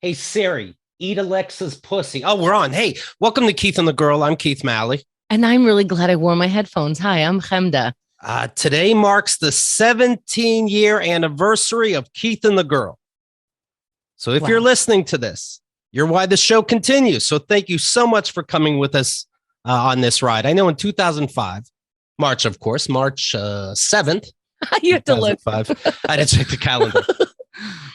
Hey, Siri, eat Alexa's pussy. Oh, we're on. Hey, welcome to Keith and the Girl. I'm Keith Malley. And I'm really glad I wore my headphones. Hi, I'm Chemda. Today marks the 17-year anniversary of Keith and the Girl. So if you're listening to this, you're why the show continues. So thank you so much for coming with us on this ride. I know in 2005, March 7th. You have to look. I didn't check the calendar.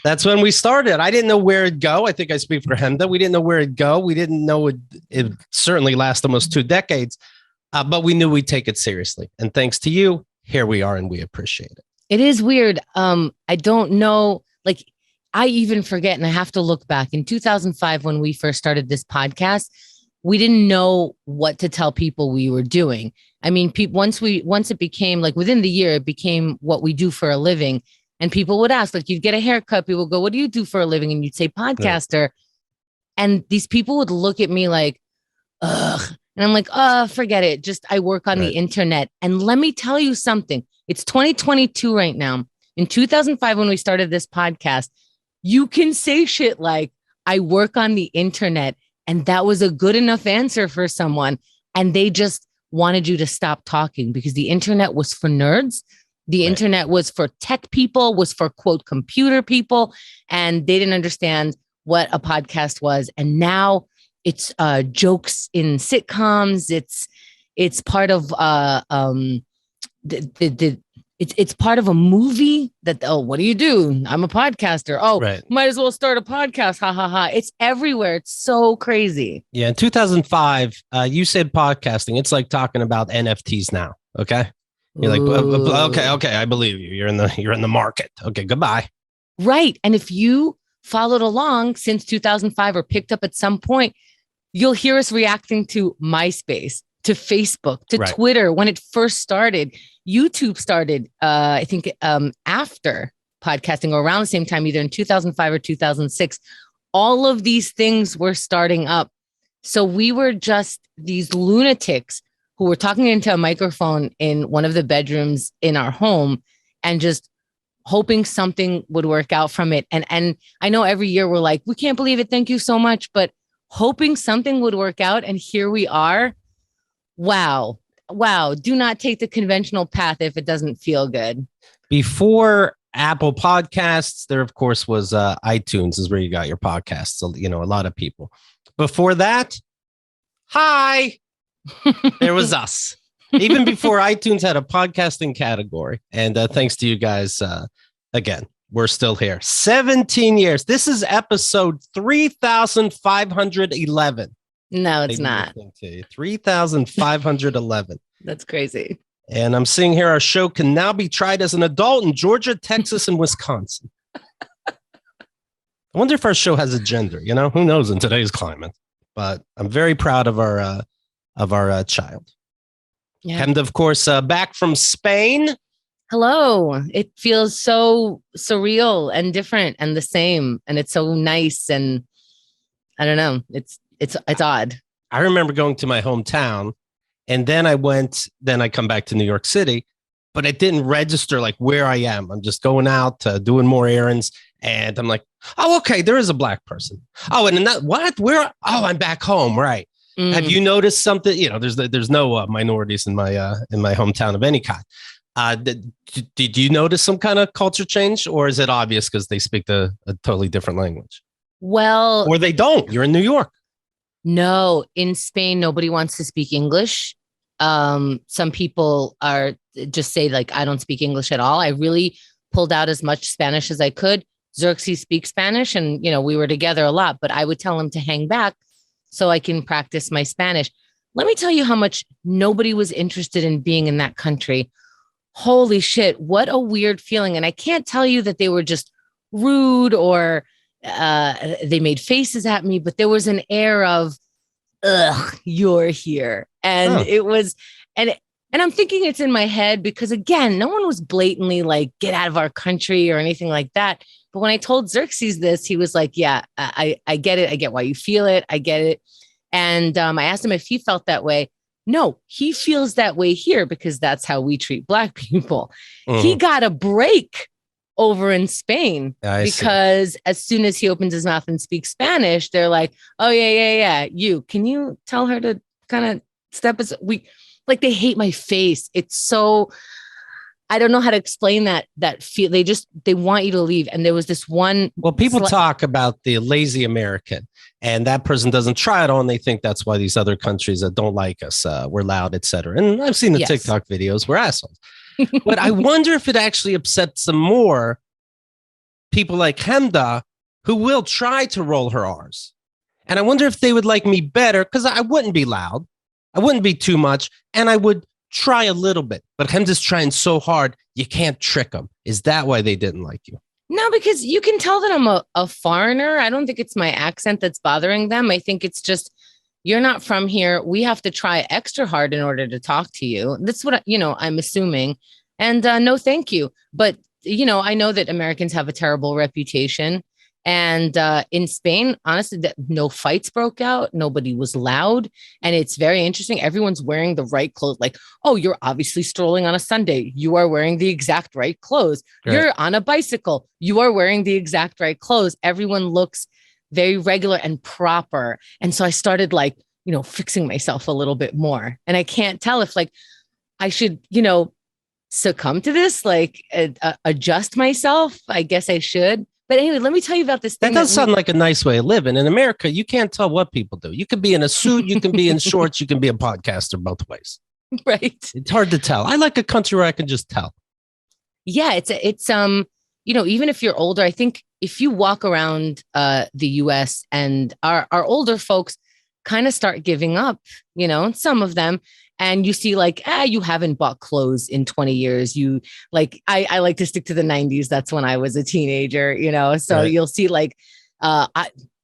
That's when we started. I didn't know where it'd go. I think I speak for Chemda. We didn't know where it'd go. We didn't know it certainly last almost 2 decades, but we knew we'd take it seriously. And thanks to you, here we are, and we appreciate it. It is weird. I don't know. Like, I even forget, and I have to look back. In 2005, when we first started this podcast, we didn't know what to tell people we were doing. I mean, once it became like within the year, it became what we do for a living. And people would ask, like, you'd get a haircut. People would go, what do you do for a living? And you'd say podcaster. Right. And these people would look at me like, ugh. And I'm like, forget it. Just I work on the internet. And let me tell you something. It's 2022 right now. In 2005, when we started this podcast, you can say shit like, I work on the internet. And that was a good enough answer for someone. And they just wanted you to stop talking because the internet was for nerds. The internet was for tech people, was for, quote, computer people, and they didn't understand what a podcast was. And now it's jokes in sitcoms. It's part of it's part of a movie that, oh, what do you do? I'm a podcaster. Oh, might as well start a podcast. Ha ha ha. It's everywhere. It's so crazy. Yeah. In 2005, you said podcasting. It's like talking about NFTs now. Okay. You're like, okay, I believe you. You're in the market. Okay, goodbye. Right. And if you followed along since 2005 or picked up at some point, you'll hear us reacting to MySpace, to Facebook, to Twitter when it first started. YouTube started, I think, after podcasting or around the same time, either in 2005 or 2006. All of these things were starting up. So we were just these lunatics who were talking into a microphone in one of the bedrooms in our home and just hoping something would work out from it. And I know every year we're like, we can't believe it. Thank you so much. But hoping something would work out. And here we are. Wow. Do not take the conventional path if it doesn't feel good. Before Apple Podcasts, there, of course, was iTunes is where you got your podcasts. So, a lot of people. Before that, hi. There was us, even before iTunes had a podcasting category. And thanks to you guys, again, we're still here. 17 years. This is episode 3,511. No, it's not. 3,511. That's crazy. And I'm seeing here our show can now be tried as an adult in Georgia, Texas, and Wisconsin. I wonder if our show has a gender. Who knows in today's climate? But I'm very proud of our child. Yeah. Chemda, of course, back from Spain. Hello. It feels so surreal and different and the same. And it's so nice. And I don't know. It's odd. I remember going to my hometown and then I come back to New York City, but it didn't register like where I am. I'm just going out, doing more errands. And I'm like, oh, okay, there is a black person. Oh, and that what? Where? Oh, I'm back home. Right. Mm. Have you noticed something? There's no minorities in my hometown of any kind. Did you notice some kind of culture change, or is it obvious because they speak a totally different language? Well, or they don't. You're in New York. No, in Spain, nobody wants to speak English. Some people are just say like, I don't speak English at all. I really pulled out as much Spanish as I could. Xerxes speaks Spanish, and we were together a lot. But I would tell him to hang back so I can practice my Spanish. Let me tell you how much nobody was interested in being in that country. Holy shit, what a weird feeling. And I can't tell you that they were just rude or they made faces at me, but there was an air of, ugh, you're here. And it was, and I'm thinking it's in my head because, again, no one was blatantly like, get out of our country or anything like that. But when I told Xerxes this, he was like, yeah, I get it. I get why you feel it. I get it. And I asked him if he felt that way. No, he feels that way here because that's how we treat Black people. Mm-hmm. He got a break over in Spain because as soon as he opens his mouth and speaks Spanish, they're like, oh, yeah. Can you tell her to kind of step as they hate my face. It's so, I don't know how to explain that feel. They want you to leave. And there was this one. Well, people talk about the lazy American, and that person doesn't try it on. They think that's why these other countries that don't like us, we're loud, etc. And I've seen the TikTok videos. We're assholes. But I wonder if it actually upsets some more people like Chemda who will try to roll her R's. And I wonder if they would like me better because I wouldn't be loud. I wouldn't be too much. And I would try a little bit. But Chemda's trying so hard, you can't trick them. Is that why they didn't like you? No, because you can tell that I'm a foreigner. I don't think it's my accent that's bothering them. I think it's just, you're not from here. We have to try extra hard in order to talk to you. That's what, I'm assuming. And no, thank you. But, I know that Americans have a terrible reputation. And in Spain, honestly, no fights broke out. Nobody was loud. And it's very interesting. Everyone's wearing the right clothes. Like, oh, you're obviously strolling on a Sunday. You are wearing the exact right clothes. Right. You're on a bicycle. You are wearing the exact right clothes. Everyone looks very regular and proper. And so I started fixing myself a little bit more. And I can't tell if I should, succumb to this, adjust myself. I guess I should. But anyway, let me tell you about this thing. That does sound like a nice way of living. In America, you can't tell what people do. You can be in a suit, you can be in shorts, you can be a podcaster both ways. Right. It's hard to tell. I like a country where I can just tell. Yeah, it's even if you're older, I think if you walk around the US and our older folks kind of start giving up, some of them. And you see you haven't bought clothes in 20 years. You I like to stick to the 90s. That's when I was a teenager, so right. You'll see I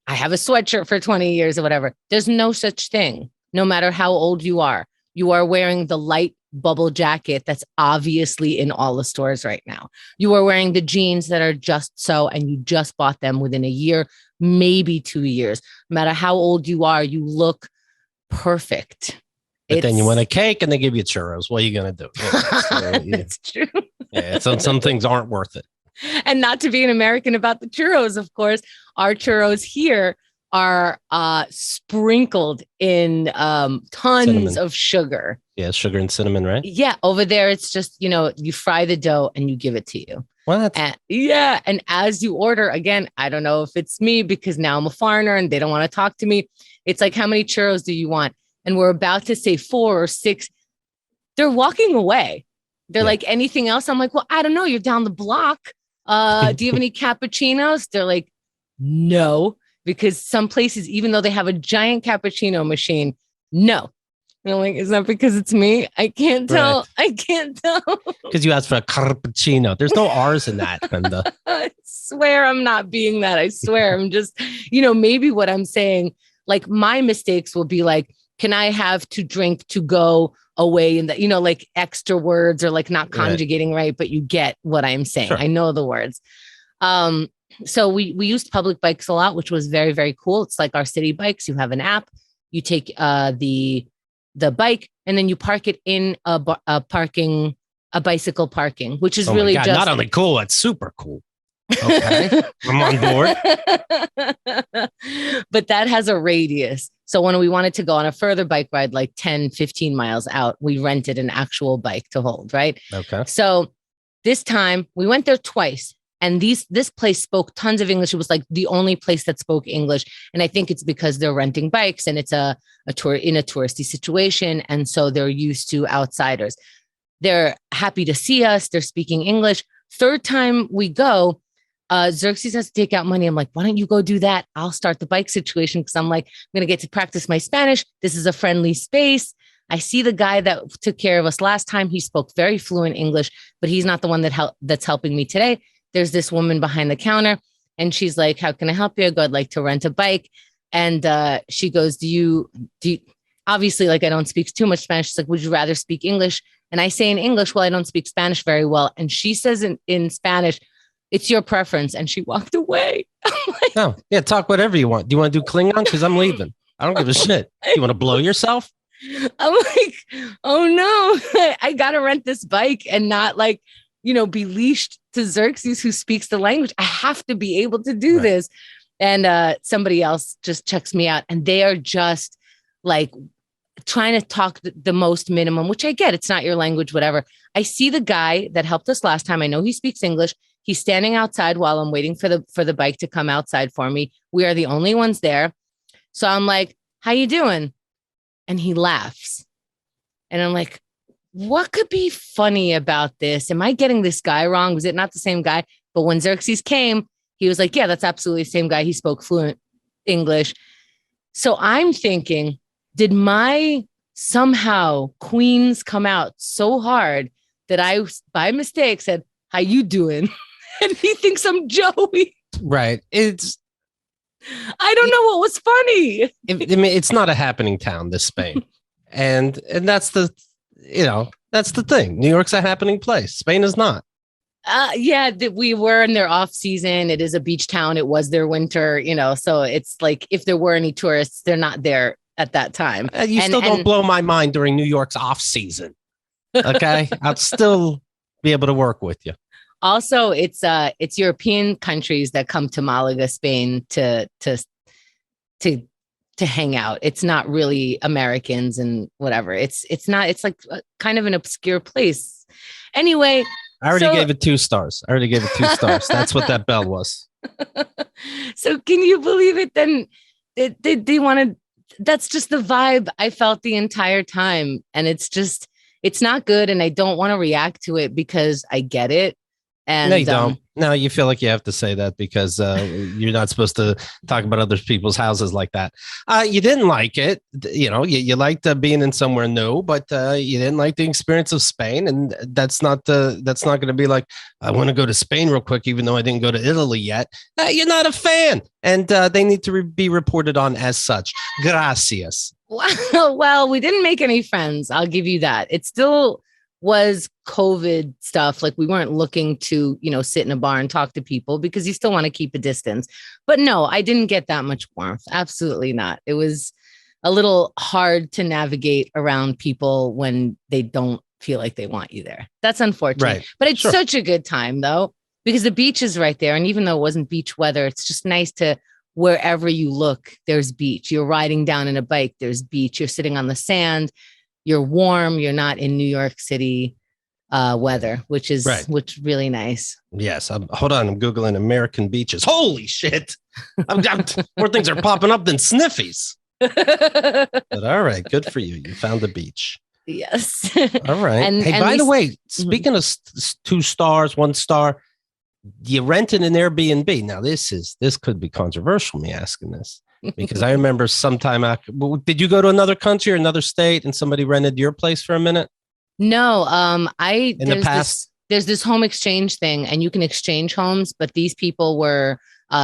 have a sweatshirt for 20 years or whatever. There's no such thing. No matter how old you are wearing the light bubble jacket that's obviously in all the stores right now. You are wearing the jeans that are just so, and you just bought them within a year, maybe 2 years. No matter how old you are, you look perfect. But then you want a cake and they give you churros. What are you going to do? That's true. Yeah, some things aren't worth it. And not to be an American about the churros, of course, our churros here are sprinkled in tons of sugar. Yeah, sugar and cinnamon, right? Yeah, over there, it's just, you fry the dough and you give it to you. What? And as you order, again, I don't know if it's me because now I'm a foreigner and they don't want to talk to me. It's like, how many churros do you want? And we're about to say 4 or 6. They're walking away. They're like, anything else? I'm like, well, I don't know. You're down the block. Do you have any cappuccinos? They're like, no, because some places, even though they have a giant cappuccino machine, no. And I'm like, is that because it's me? I can't tell. Right. I can't tell. Because you asked for a cappuccino. There's no R's in that. I swear I'm not being that. I swear I'm just, maybe what I'm saying, my mistakes will be can I have to drink to go away and that, extra words or not conjugating right, but you get what I'm saying. Sure. I know the words. So we used public bikes a lot, which was very, very cool. It's like our city bikes. You have an app, you take the bike and then you park it in a bicycle parking, which is really just not only cool, it's super cool. Okay, I'm on board. But that has a radius. So when we wanted to go on a further bike ride, 10, 15 miles out, we rented an actual bike to hold, right? Okay. So this time we went there twice and this place spoke tons of English. It was the only place that spoke English. And I think it's because they're renting bikes and it's a tour in a touristy situation. And so they're used to outsiders. They're happy to see us. They're speaking English. Third time we go, Xerxes has to take out money. I'm like, why don't you go do that? I'll start the bike situation because I'm going to get to practice my Spanish. This is a friendly space. I see the guy that took care of us last time. He spoke very fluent English, but he's not the one that's helping me today. There's this woman behind the counter and she's like, how can I help you? I go, I'd like to rent a bike. And she goes, do you obviously I don't speak too much Spanish. She's like, would you rather speak English? And I say in English, well, I don't speak Spanish very well. And she says in Spanish, it's your preference. And she walked away. No, yeah, talk whatever you want. Do you want to do Klingon? Because I'm leaving. I don't give a shit. You want to blow yourself? I'm like, oh no, I got to rent this bike and not be leashed to Xerxes, who speaks the language. I have to be able to do this. And somebody else just checks me out, and they are just like trying to talk the most minimum, which I get. It's not your language, whatever. I see the guy that helped us last time. I know he speaks English. He's standing outside while I'm waiting for the bike to come outside for me. We are the only ones there. So I'm like, how you doing? And he laughs. And I'm like, what could be funny about this? Am I getting this guy wrong? Was it not the same guy? But when Xerxes came, he was like, yeah, that's absolutely the same guy. He spoke fluent English. So I'm thinking, did my somehow Queens come out so hard that I, by mistake, said, how you doing? And he thinks I'm Joey. Right. I don't know what was funny. I mean, it's not a happening town, this Spain. and that's the thing. New York's a happening place. Spain is not. Yeah, we were in their off season. It is a beach town. It was their winter, so it's like if there were any tourists, they're not there at that time. You still don't blow my mind during New York's off season. Okay. I'll still be able to work with you. Also, it's European countries that come to Malaga, Spain to hang out. It's not really Americans and whatever. It's like kind of an obscure place. Anyway, I already gave it 2 stars. That's what that bell was. So can you believe it? Then they wanted. That's just the vibe I felt the entire time, and it's not good. And I don't want to react to it because I get it. And no, you don't. No, you feel like you have to say that because you're not supposed to talk about other people's houses like that. You didn't like it. You liked being in somewhere new, but you didn't like the experience of Spain. And that's not going to be like, I want to go to Spain real quick, even though I didn't go to Italy yet. You're not a fan. And they need to be reported on as such. Gracias. Well, we didn't make any friends. I'll give you that. It still was COVID stuff. Like we weren't looking to, sit in a bar and talk to people because you still want to keep a distance. But no, I didn't get that much warmth. Absolutely not. It was a little hard to navigate around people when they don't feel like they want you there. That's unfortunate. Right. But it's such a good time though, because the beach is right there. And even though it wasn't beach weather, it's just nice to wherever you look, there's beach. You're riding down in a bike, there's beach. You're sitting on the sand. You're warm. You're not in New York City weather, which is really nice. Yes. Hold on. I'm Googling American beaches. Holy shit. More things are popping up than sniffies. But all right. Good for you. You found the beach. Yes. All right. By the way, speaking of 2 stars, 1 star, you rented an Airbnb. Now, this could be controversial, me asking this. Because I remember sometime after, did you go to another country or another state and somebody rented your place for a minute? No, in the past, there's this home exchange thing and you can exchange homes, but these people were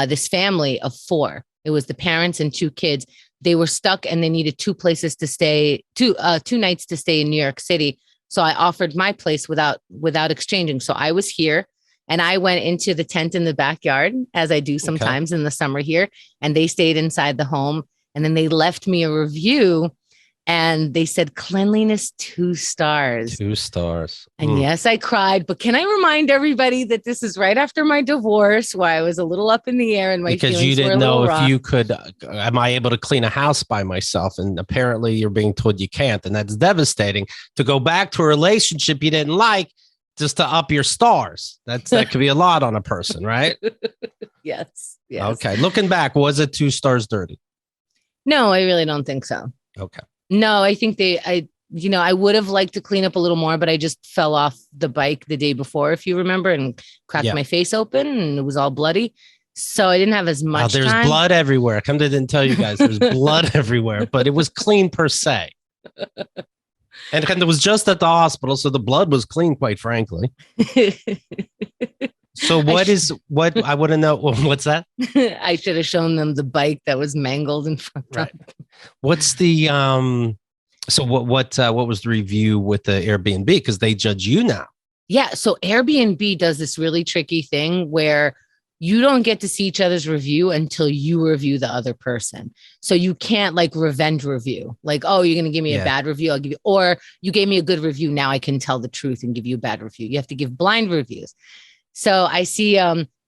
this family of 4. It was the parents and 2 kids. They were stuck and they needed 2 places to stay, 2 nights to stay in New York City. So I offered my place without exchanging. So I was here. And I went into the tent in the backyard, as I do sometimes in the summer here, and they stayed inside the home. And then they left me a review and they said cleanliness 2 stars. 2 stars. And yes, I cried. But can I remind everybody that this is right after my divorce, where I was a little up in the air and my because feelings you didn't were a know if rough. you could. Am I able to clean a house by myself? And apparently, you're being told you can't, and that's devastating. To go back to a relationship you didn't like. Just to up your stars. That could be a lot on a person, right? Yes. Okay. Looking back, was it 2 stars dirty? No, I really don't think so. Okay. No, I think I would have liked to clean up a little more, but I just fell off the bike the day before, if you remember, and cracked my face open and it was all bloody. So I didn't have as much there's time. Blood everywhere. Chemda didn't tell you guys there's blood everywhere, but it was clean per se. And it was just at the hospital, so the blood was clean, quite frankly. So what I want to know? What's that? I should have shown them the bike that was mangled in front of them. What's the so what was the review with the Airbnb? Because they judge you now. Yeah. So Airbnb does this really tricky thing where you don't get to see each other's review until you review the other person. So you can't like revenge review. Like, oh, you're going to give me a bad review. I'll give you, or you gave me a good review. Now I can tell the truth and give you a bad review. You have to give blind reviews. So I see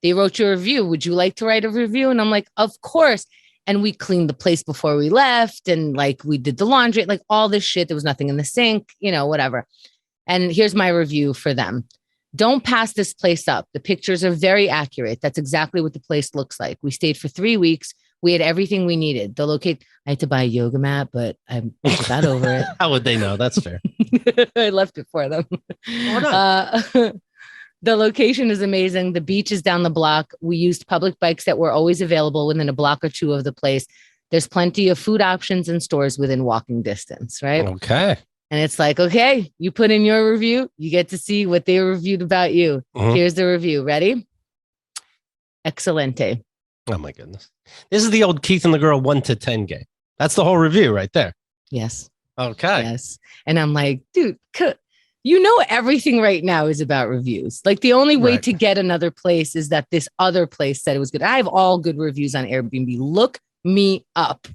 they wrote you a review. Would you like to write a review? And I'm like, of course. And we cleaned the place before we left. And like we did the laundry, like all this shit. There was nothing in the sink, whatever. And here's my review for them. Don't pass this place up. The pictures are very accurate. That's exactly what the place looks like. We stayed for 3 weeks. We had everything we needed. I had to buy a yoga mat, but I got over it. How would they know? That's fair. I left it for them. The location is amazing. The beach is down the block. We used public bikes that were always available within a block or two of the place. There's plenty of food options and stores within walking distance, right? Okay. And it's like, okay, you put in your review, you get to see what they reviewed about you. Mm-hmm. Here's the review. Ready? Excelente. Oh my goodness. This is the old Keith and the Girl 1 to 10 game. That's the whole review right there. Yes. Okay. Yes. And I'm like, dude, everything right now is about reviews. Like the only way to get another place is that this other place said it was good. I have all good reviews on Airbnb. Look me up.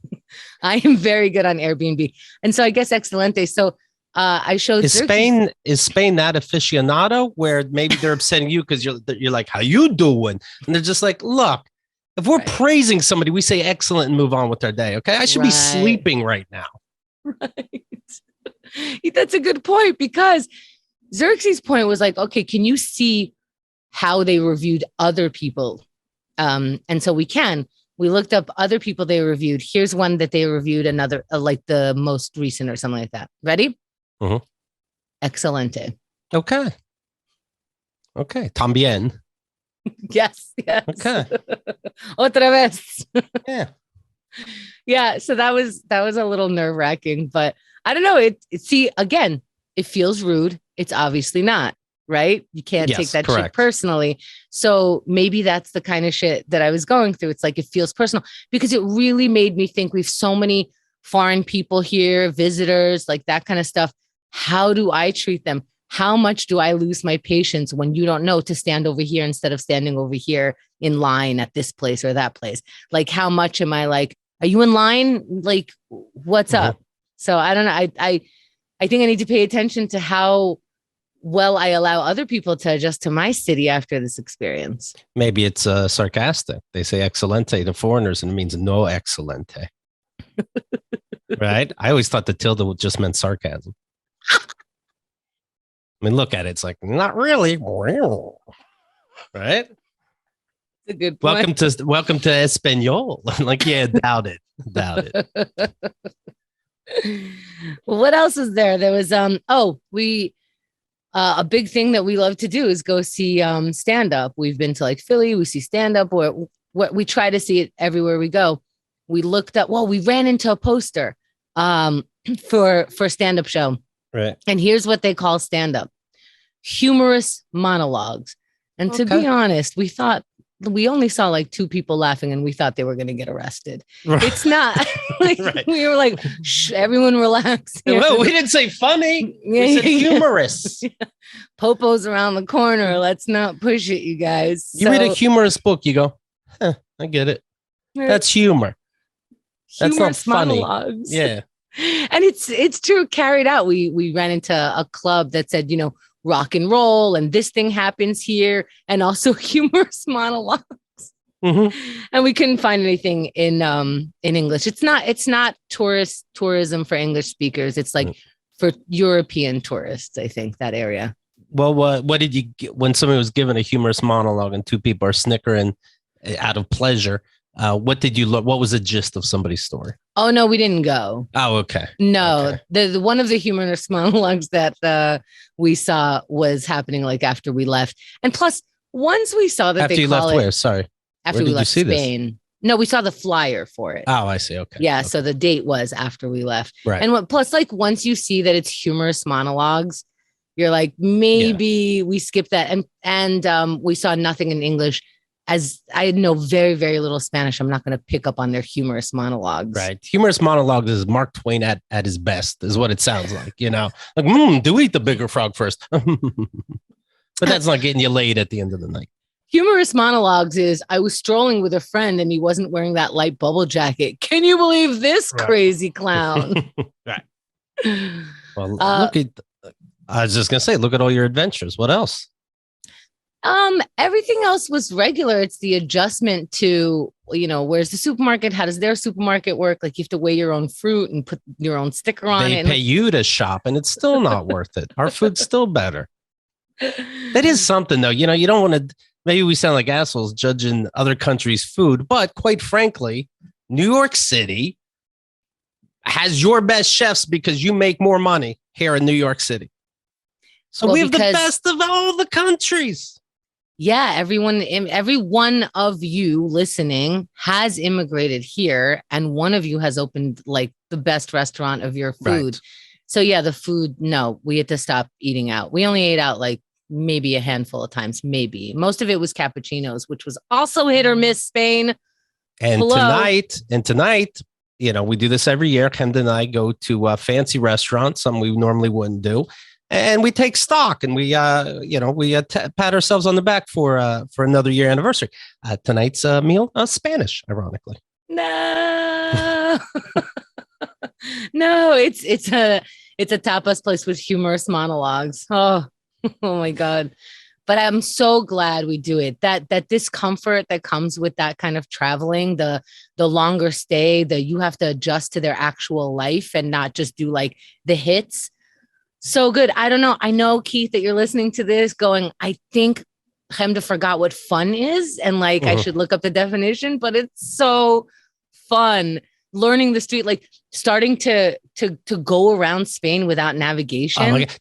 I am very good on Airbnb. And so I guess excelente. So I showed is Spain that aficionado where maybe they're upsetting you because you're like, how you doing? And they're just like, look, if we're praising somebody, we say excellent and move on with our day. Okay. I should be sleeping right now. Right. That's a good point, because Xerxes' point was like, okay, can you see how they reviewed other people? And so we looked up other people they reviewed. Here's one that they reviewed, another like the most recent or something like that. Ready? Mm-hmm. Excelente. Okay. También. Yes. Okay. Otra vez. Yeah. Yeah. So that was a little nerve-wracking, but I don't know. Again, it feels rude. It's obviously not, right? You can't take that shit personally. So maybe that's the kind of shit that I was going through. It's like, it feels personal because it really made me think we have so many foreign people here, visitors, like that kind of stuff. How do I treat them? How much do I lose my patience when you don't know to stand over here instead of standing over here in line at this place or that place? Like, how much am I like, are you in line? Like, what's up? So I don't know. I think I need to pay attention to how well I allow other people to adjust to my city after this experience. Maybe it's sarcastic. They say excelente to foreigners and it means no excelente. Right? I always thought the tilde just meant sarcasm. I mean, look at it. It's like, not really. Right? A good point. Welcome to Espanol. Like, yeah, doubt it. Well, what else is there? There was a big thing that we love to do is go see stand up. We've been to like Philly, we see stand up, or what we try to see it everywhere we go. We looked up, we ran into a poster for stand up show. Right. And here's what they call stand up: humorous monologues. And to be honest, we only saw like 2 people laughing and we thought they were going to get arrested. Right. It's not like we were like, shh, everyone relax. Well, we didn't say funny. We said humorous. Yeah. Popo's around the corner. Let's not push it, you guys. You read a humorous book, you go, I get it. That's humor. That's not funny. Monologues. Yeah. And it's true, carried out. We ran into a club that said, rock and roll, and this thing happens here, and also humorous monologues. Mm-hmm. And we couldn't find anything in English. It's not tourism for English speakers. It's like for European tourists, I think, that area. Well, what did you get when somebody was given a humorous monologue and 2 people are snickering out of pleasure? What did you look? What was the gist of somebody's story? Oh, no, we didn't go. Oh, okay. No, okay. The one of the humorous monologues that we saw was happening like after we left. And plus, once we saw that after you left, where? Sorry. After we left Spain. This? No, we saw the flyer for it. Oh, I see. Okay. Yeah. Okay. So the date was after we left. Right. And plus, like, once you see that it's humorous monologues, you're like, maybe we skipped that. And we saw nothing in English. As I know very, very little Spanish, I'm not going to pick up on their humorous monologues. Right. Humorous monologues is Mark Twain at his best, is what it sounds like, like, do eat the bigger frog first. But that's not getting you laid at the end of the night. Humorous monologues is, I was strolling with a friend and he wasn't wearing that light bubble jacket. Can you believe this crazy clown? Right. Well, I was just going to say, look at all your adventures. What else? Everything else was regular. It's the adjustment to, where's the supermarket? How does their supermarket work? Like you have to weigh your own fruit and put your own sticker on it. They pay you to shop and it's still not worth it. Our food's still better. That is something though. You don't want to, maybe we sound like assholes judging other countries' food, but quite frankly, New York City has your best chefs because you make more money here in New York City. So we have the best of all the countries. Yeah, every one of you listening has immigrated here, and one of you has opened like the best restaurant of your food. Right. So yeah, the food, no, we had to stop eating out. We only ate out like maybe a handful of times, maybe. Most of it was cappuccinos, which was also hit or miss, Spain. And tonight, we do this every year. Chemda and I go to a fancy restaurant, something we normally wouldn't do. And we take stock and we pat ourselves on the back for another year anniversary. Tonight's meal, Spanish, ironically. No, no, it's a tapas place with humorous monologues. Oh my God. But I'm so glad we do it. That discomfort that comes with that kind of traveling, the longer stay, that you have to adjust to their actual life and not just do like the hits. So good. I don't know. I know, Keith, that you're listening to this going, I think Chemda forgot what fun is. And like, I should look up the definition, but it's so fun. Learning the street, like starting to go around Spain without navigation. Oh my God.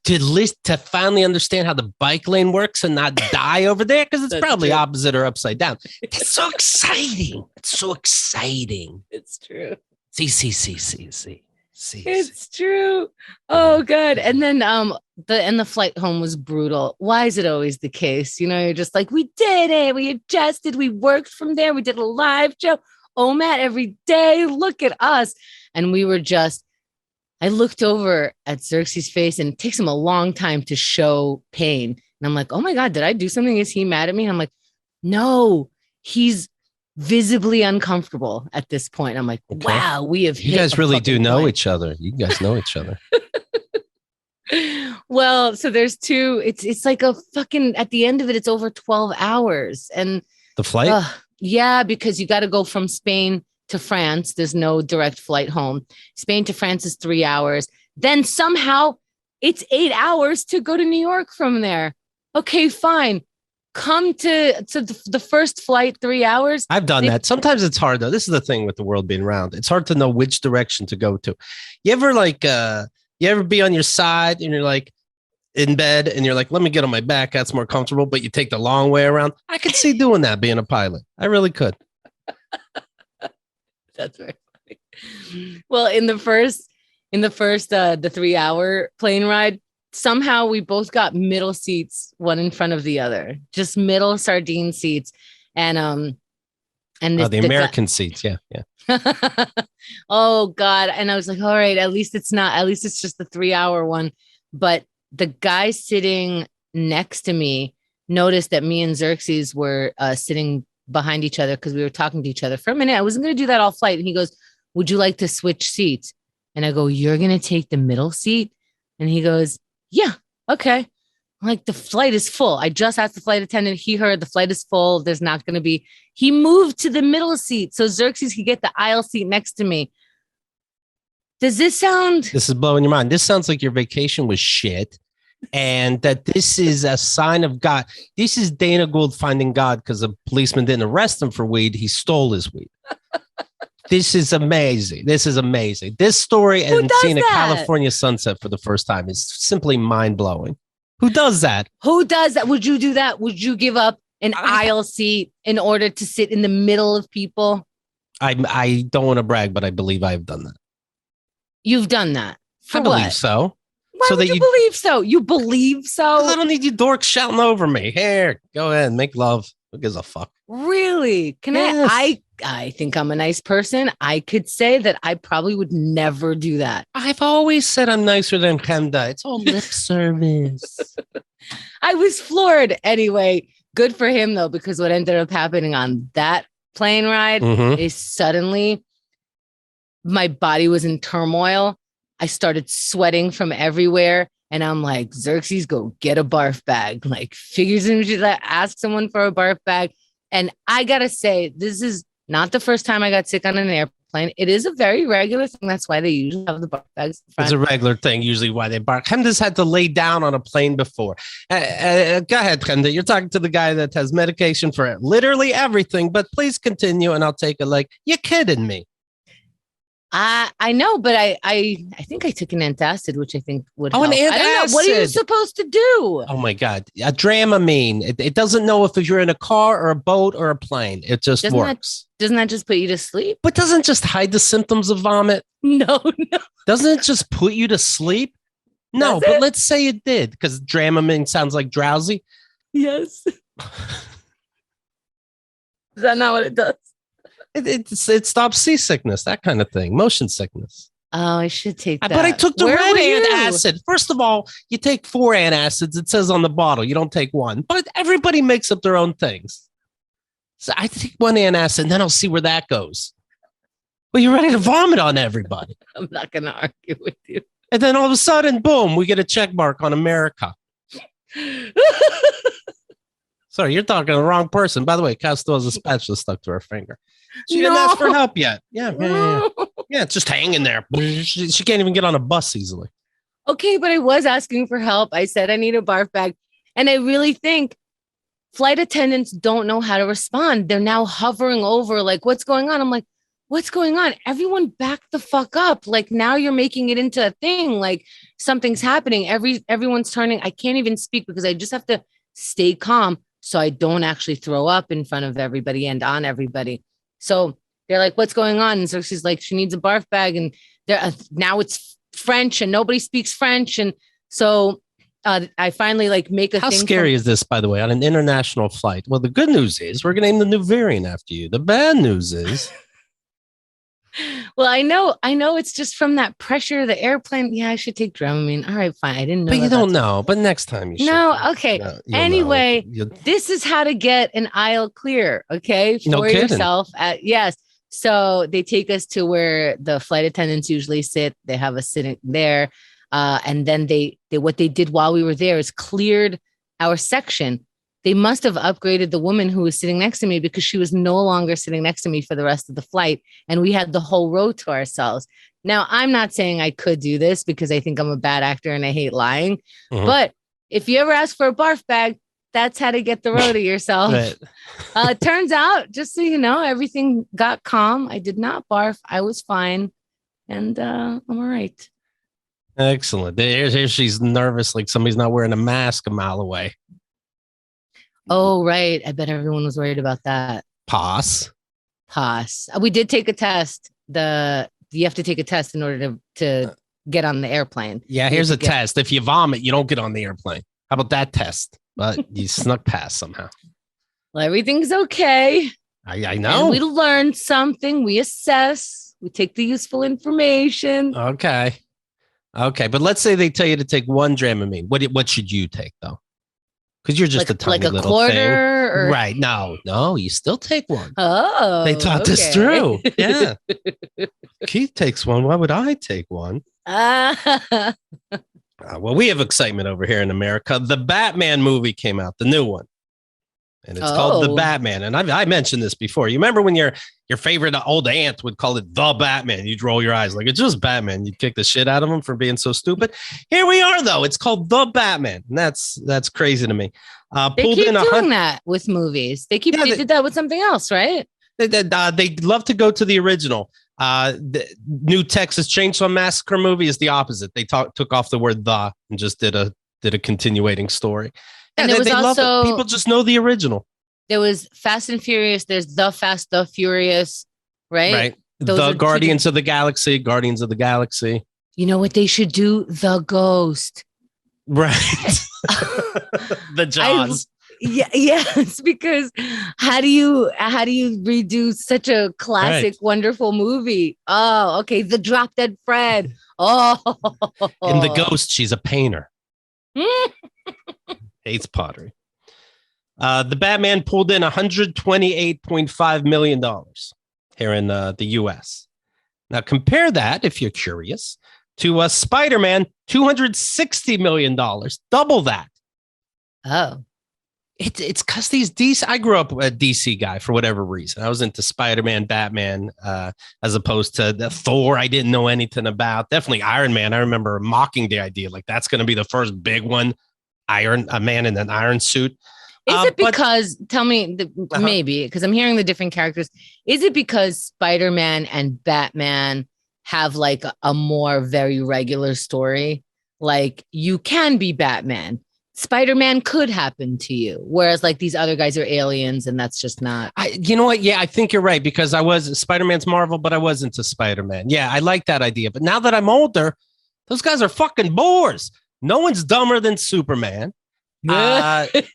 To finally understand how the bike lane works and not die over there. Cause it's probably true. Opposite or upside down. It's so exciting. It's so exciting. It's true. See. It's true. Oh God. And then the flight home was brutal. Why is it always the case? You're just like, we did it. We adjusted. We worked from there. We did a live show. OMAT every day. Look at us. And we were I looked over at Xerxes' face, and it takes him a long time to show pain. And I'm like, oh my God, did I do something? Is he mad at me? And I'm like, no, he's visibly uncomfortable at this point. I'm like, okay. Wow, we have. You guys really do know each other. You guys know each other. Well, so there's two. It's like a fucking. At the end of it, it's over 12 hours, and the flight. Yeah, because you got to go from Spain to France. There's no direct flight home. Spain to France is 3 hours. Then somehow it's 8 hours to go to New York from there. Okay, fine. Come to the first flight, 3 hours. I've done that. Sometimes it's hard though. This is the thing with the world being round. It's hard to know which direction to go to. You ever be on your side and you're like in bed and you're like, let me get on my back. That's more comfortable. But you take the long way around. I could see doing that being a pilot. I really could. That's very funny. Well, in the first, the 3 hour plane ride, somehow we both got middle seats, one in front of the other, just middle sardine seats. And the American seats. Yeah. Oh God. And I was like, all right, at least it's just the 3 hour one. But the guy sitting next to me noticed that me and Xerxes were sitting behind each other because we were talking to each other for a minute. I wasn't going to do that all flight. And he goes, would you like to switch seats? And I go, you're going to take the middle seat? And he goes, yeah, okay. I'm like, the flight is full. I just asked the flight attendant. He heard the flight is full. There's not going to be. He moved to the middle seat so Xerxes could get the aisle seat next to me. Does this sound? This is blowing your mind. This sounds like your vacation was shit. And that this is a sign of God. This is Dana Gould finding God because a policeman didn't arrest him for weed. He stole his weed. This is amazing. This story and seeing a California sunset for the first time is simply mind blowing. Who does that? Would you do that? Would you give up an aisle seat in order to sit in the middle of people? I don't want to brag, but I believe I've done that. You've done that. I believe so. Why would you believe so? You believe so? I don't need you dorks shouting over me. Here, go ahead, make love. Who gives a fuck? Really? I think I'm a nice person. I could say that I probably would never do that. I've always said I'm nicer than Chemda. It's all lip service. I was floored. Anyway, good for him though, because what ended up happening on that plane ride is suddenly my body was in turmoil. I started sweating from everywhere. And I'm like, Xerxes, go get a barf bag. Like, figures in which ask someone for a barf bag. And I got to say, this is not the first time I got sick on an airplane. It is a very regular thing. That's why they usually have the barf bags in front. It's a regular thing, usually why they bark. Chemda's had to lay down on a plane before. Go ahead, Chemda. You're talking to the guy that has medication for literally everything, but please continue and I'll take it like, you're kidding me. I know, but I think I took an antacid, which I think would help. An antacid. I don't know. What are you supposed to do? Oh my God. A Dramamine. It doesn't know if you're in a car or a boat or a plane. It just works. Doesn't that just put you to sleep? But doesn't just hide the symptoms of vomit? No. Doesn't it just put you to sleep? No, but let's say it did, because Dramamine sounds like drowsy. Yes. Is that not what it does? It stops seasickness, that kind of thing, motion sickness. Oh, I should take that. But I took the red antacid. First of all, you take 4 antacids. It says on the bottle. You don't take 1. But everybody makes up their own things. So I take 1 antacid, and then I'll see where that goes. Well, you're ready to vomit on everybody. I'm not going to argue with you. And then all of a sudden, boom, we get a check mark on America. Sorry, you're talking to the wrong person. By the way, Cal still has a spatula stuck to her finger. She didn't ask for help yet. Yeah, it's just hanging there. She can't even get on a bus easily. Okay, but I was asking for help. I said I need a barf bag. And I really think flight attendants don't know how to respond. They're now hovering over like, what's going on? I'm like, what's going on? Everyone back the fuck up. Like, now you're making it into a thing. Like, something's happening. Everyone's turning. I can't even speak because I just have to stay calm so I don't actually throw up in front of everybody and on everybody. So they're like, what's going on? And so she's like, she needs a barf bag. And now it's French and nobody speaks French. And so I finally like make a How thing. How scary is this, by the way, on an international flight? Well, the good news is we're going to name the new variant after you. The bad news is. Well, I know it's just from that pressure of the airplane. Yeah, I should take Dramamine. All right, fine. I didn't know. But you don't know. But next time you should. No, okay. Anyway, this is how to get an aisle clear, okay? For yourself. Yes. So they take us to where the flight attendants usually sit. They have us sitting there. And then they what they did while we were there is cleared our section. They must have upgraded the woman who was sitting next to me because she was no longer sitting next to me for the rest of the flight. And we had the whole row to ourselves. Now, I'm not saying I could do this because I think I'm a bad actor and I hate lying. Mm-hmm. But if you ever ask for a barf bag, that's how to get the row to yourself. It turns out, just so you know, everything got calm. I did not barf. I was fine. And I'm all right. Excellent. Here she's nervous, like somebody's not wearing a mask a mile away. Oh, right. I bet everyone was worried about that. Pass. We did take a test. You have to take a test in order to get on the airplane. Yeah, here's a test. If you vomit, you don't get on the airplane. How about that test? But you snuck past somehow. Well, everything's okay. I know. And we learn something. We assess. We take the useful information. Okay. But let's say they tell you to take 1 Dramamine. What should you take, though? Because you're just a tiny little thing. Like a quarter? Or... Right. No, you still take 1. Oh, they taught this through. Yeah. Keith takes 1. Why would I take 1? Well, we have excitement over here in America. The Batman movie came out, the new one. And it's called The Batman. And I mentioned this before. You remember when your favorite old aunt would call it The Batman? You'd roll your eyes like, it's just Batman. You'd kick the shit out of him for being so stupid. Here we are, though. It's called The Batman. And that's crazy to me. They keep doing that with movies. They did that with something else, right? They love to go to the original. The new Texas Chainsaw Massacre movie is the opposite. They took off the word "the" and just did a continuating story. And there was also people just know the original. There was Fast and Furious. There's The Fast, The Furious, right? Right. The Guardians of the Galaxy. Guardians of the Galaxy. You know what they should do? The Ghost. Right. The Jaws. Yes, because how do you redo such a classic, wonderful movie? Oh, okay. The Drop Dead Fred. Oh, in The Ghost, she's a painter. Hates pottery. The Batman pulled in $128.5 million here in the U.S. Now compare that, if you're curious, to Spider-Man, $260 million, double that. Oh. It's because these DC. I grew up a DC guy for whatever reason. I was into Spider-Man, Batman, as opposed to the Thor. I didn't know anything about. Definitely Iron Man. I remember mocking the idea like that's going to be the first big one. A man in an iron suit. Is it because? Tell me, maybe because I'm hearing the different characters. Is it because Spider-Man and Batman have like a more very regular story? Like you can be Batman. Spider-Man could happen to you, whereas like these other guys are aliens, and that's just not. You know what? Yeah, I think you're right because I was Spider-Man's Marvel, but I was into Spider-Man. Yeah, I like that idea. But now that I'm older, those guys are fucking bores. No one's dumber than Superman. Batman.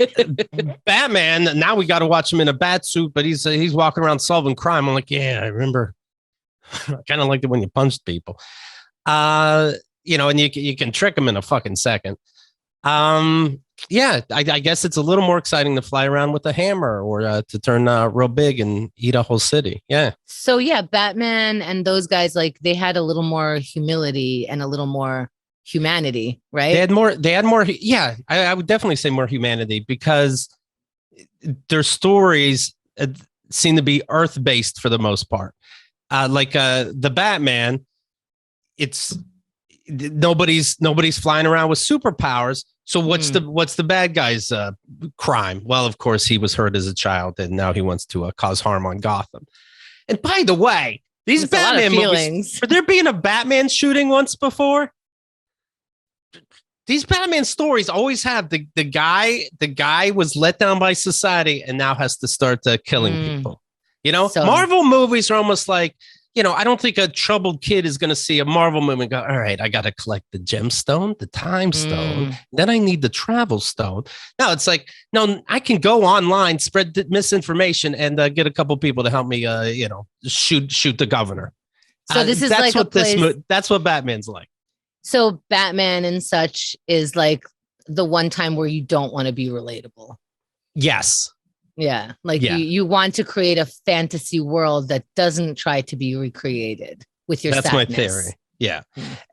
Now we got to watch him in a bat suit, but he's walking around solving crime. I'm like, yeah, I remember. I kind of liked it when you punched people. And you can trick them in a fucking second. Yeah, I guess it's a little more exciting to fly around with a hammer or to turn real big and eat a whole city. Yeah. So yeah, Batman and those guys, like they had a little more humility and a little more humanity, right? They had more. Yeah, I would definitely say more humanity because their stories seem to be earth-based for the most part. Like the Batman, it's nobody's flying around with superpowers. So what's the bad guy's crime? Well, of course, he was hurt as a child, and now he wants to cause harm on Gotham. And by the way, these Batman movies, for there being a Batman shooting once before, these Batman stories always have the guy was let down by society and now has to start killing people. Marvel movies are almost like, I don't think a troubled kid is going to see a Marvel movie and go, all right, I got to collect the gemstone, the time stone. Then I need the travel stone. No, it's like, no, I can go online, spread the misinformation and get a couple people to help me, shoot the governor. So this is that's like what that's what Batman's like. So Batman and such is like the one time where you don't want to be relatable. Yes. Yeah. Like you want to create a fantasy world that doesn't try to be recreated with your sadness. That's my theory. Yeah.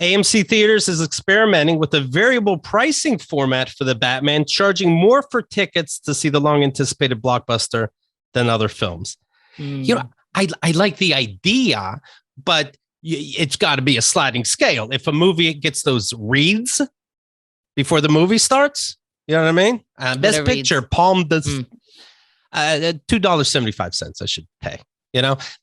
AMC Theaters is experimenting with a variable pricing format for the Batman, charging more for tickets to see the long anticipated blockbuster than other films. I like the idea, but it's got to be a sliding scale. If a movie gets those reads before the movie starts, you know what I mean? Best Picture, Palm does $2.75 I should pay,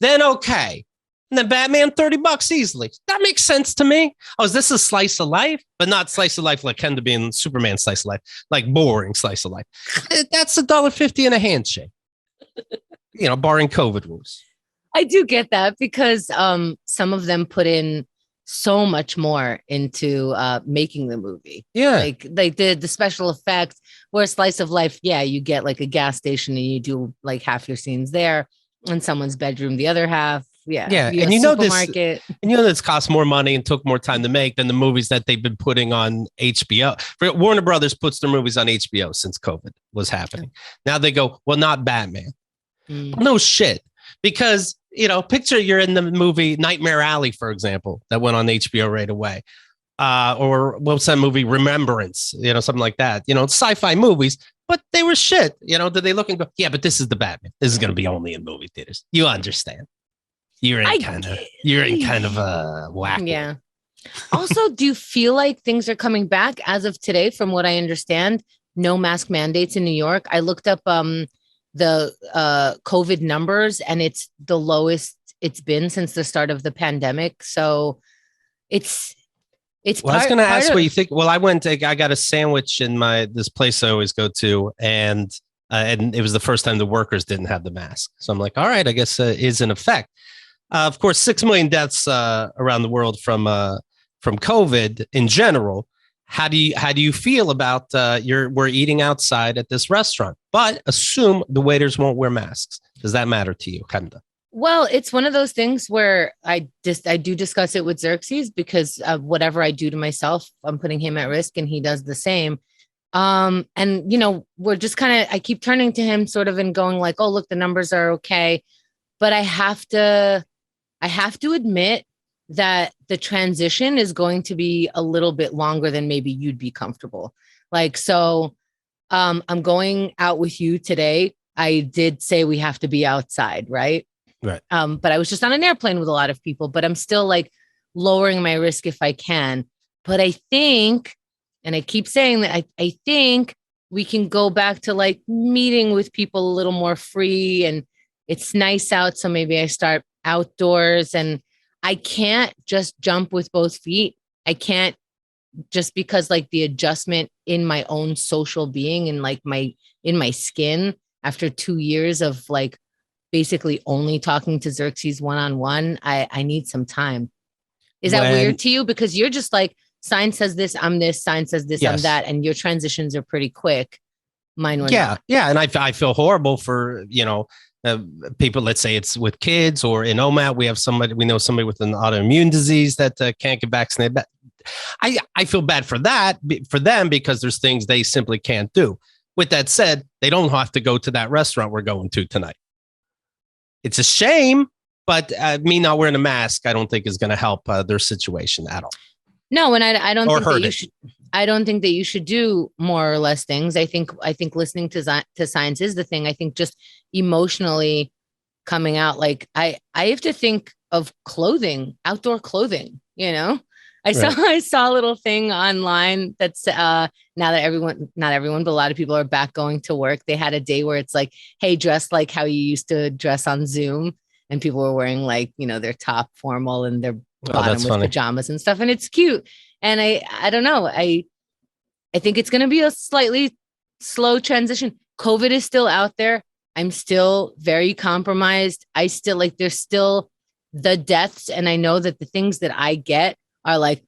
then okay. And then Batman, $30 easily. That makes sense to me. Oh, is this a slice of life? But not slice of life like Chemda being Superman slice of life, like boring slice of life. That's $1.50 and a handshake, barring COVID rules. I do get that because some of them put in so much more into making the movie. Yeah. Like they did the special effects where Slice of Life, you get like a gas station and you do like half your scenes there in someone's bedroom, the other half. Yeah. Yeah. And this cost more money and took more time to make than the movies that they've been putting on HBO. Warner Brothers puts their movies on HBO since COVID was happening. Now they go, well, not Batman. No shit. Because, picture you're in the movie Nightmare Alley, for example, that went on HBO right away. Or what's that movie? Remembrance, something like that. Sci-fi movies, but they were shit. Did they look and go, yeah, but this is the Batman. This is going to be only in movie theaters. You understand. You're in kind of a whack. Yeah. Also, do you feel like things are coming back as of today? From what I understand, no mask mandates in New York. I looked up the COVID numbers, and it's the lowest it's been since the start of the pandemic. So it's. Well, I was going to ask what you think. Well, I got a sandwich in this place I always go to, and it was the first time the workers didn't have the mask. So I'm like, all right, I guess is in effect. Of course, 6 million deaths around the world from COVID in general. How do you feel about we're eating outside at this restaurant, but assume the waiters won't wear masks? Does that matter to you, Chemda? Well, it's one of those things where I do discuss it with Xerxes because whatever I do to myself, I'm putting him at risk, and he does the same. And we're just I keep turning to him sort of and going like, oh, look, the numbers are okay. But I have to admit that the transition is going to be a little bit longer than maybe you'd be comfortable. Like, so I'm going out with you today. I did say we have to be outside, right? Right. But I was just on an airplane with a lot of people, but I'm still like lowering my risk if I can. But I think, and I keep saying that I think we can go back to like meeting with people a little more free, and it's nice out. So maybe I start outdoors, and I can't just jump with both feet. I can't, just because like the adjustment in my own social being and like in my skin after 2 years of like basically only talking to Xerxes one-on-one, I need some time. Is that weird to you? Because you're just like, sign says this, I'm this, sign says this, I'm that. And your transitions are pretty quick. Mine were not. Yeah. And I feel horrible for, people, let's say it's with kids or in OMAT, we know somebody with an autoimmune disease that can't get vaccinated. But I feel bad for them because there's things they simply can't do. With that said, they don't have to go to that restaurant we're going to tonight. It's a shame, but me not wearing a mask, I don't think is going to help their situation at all. No, and I don't think that you should. I don't think that you should do more or less things. I think listening to science is the thing. I think just emotionally coming out, like I have to think of clothing, outdoor clothing. I saw a little thing online that's now that not everyone, but a lot of people are back going to work. They had a day where it's like, hey, dress like how you used to dress on Zoom, and people were wearing like their top formal and their bottom with pajamas and stuff, and it's cute. And I don't know. I think it's going to be a slightly slow transition. COVID is still out there. I'm still very compromised. I still there's still the deaths. And I know that the things that I get are like,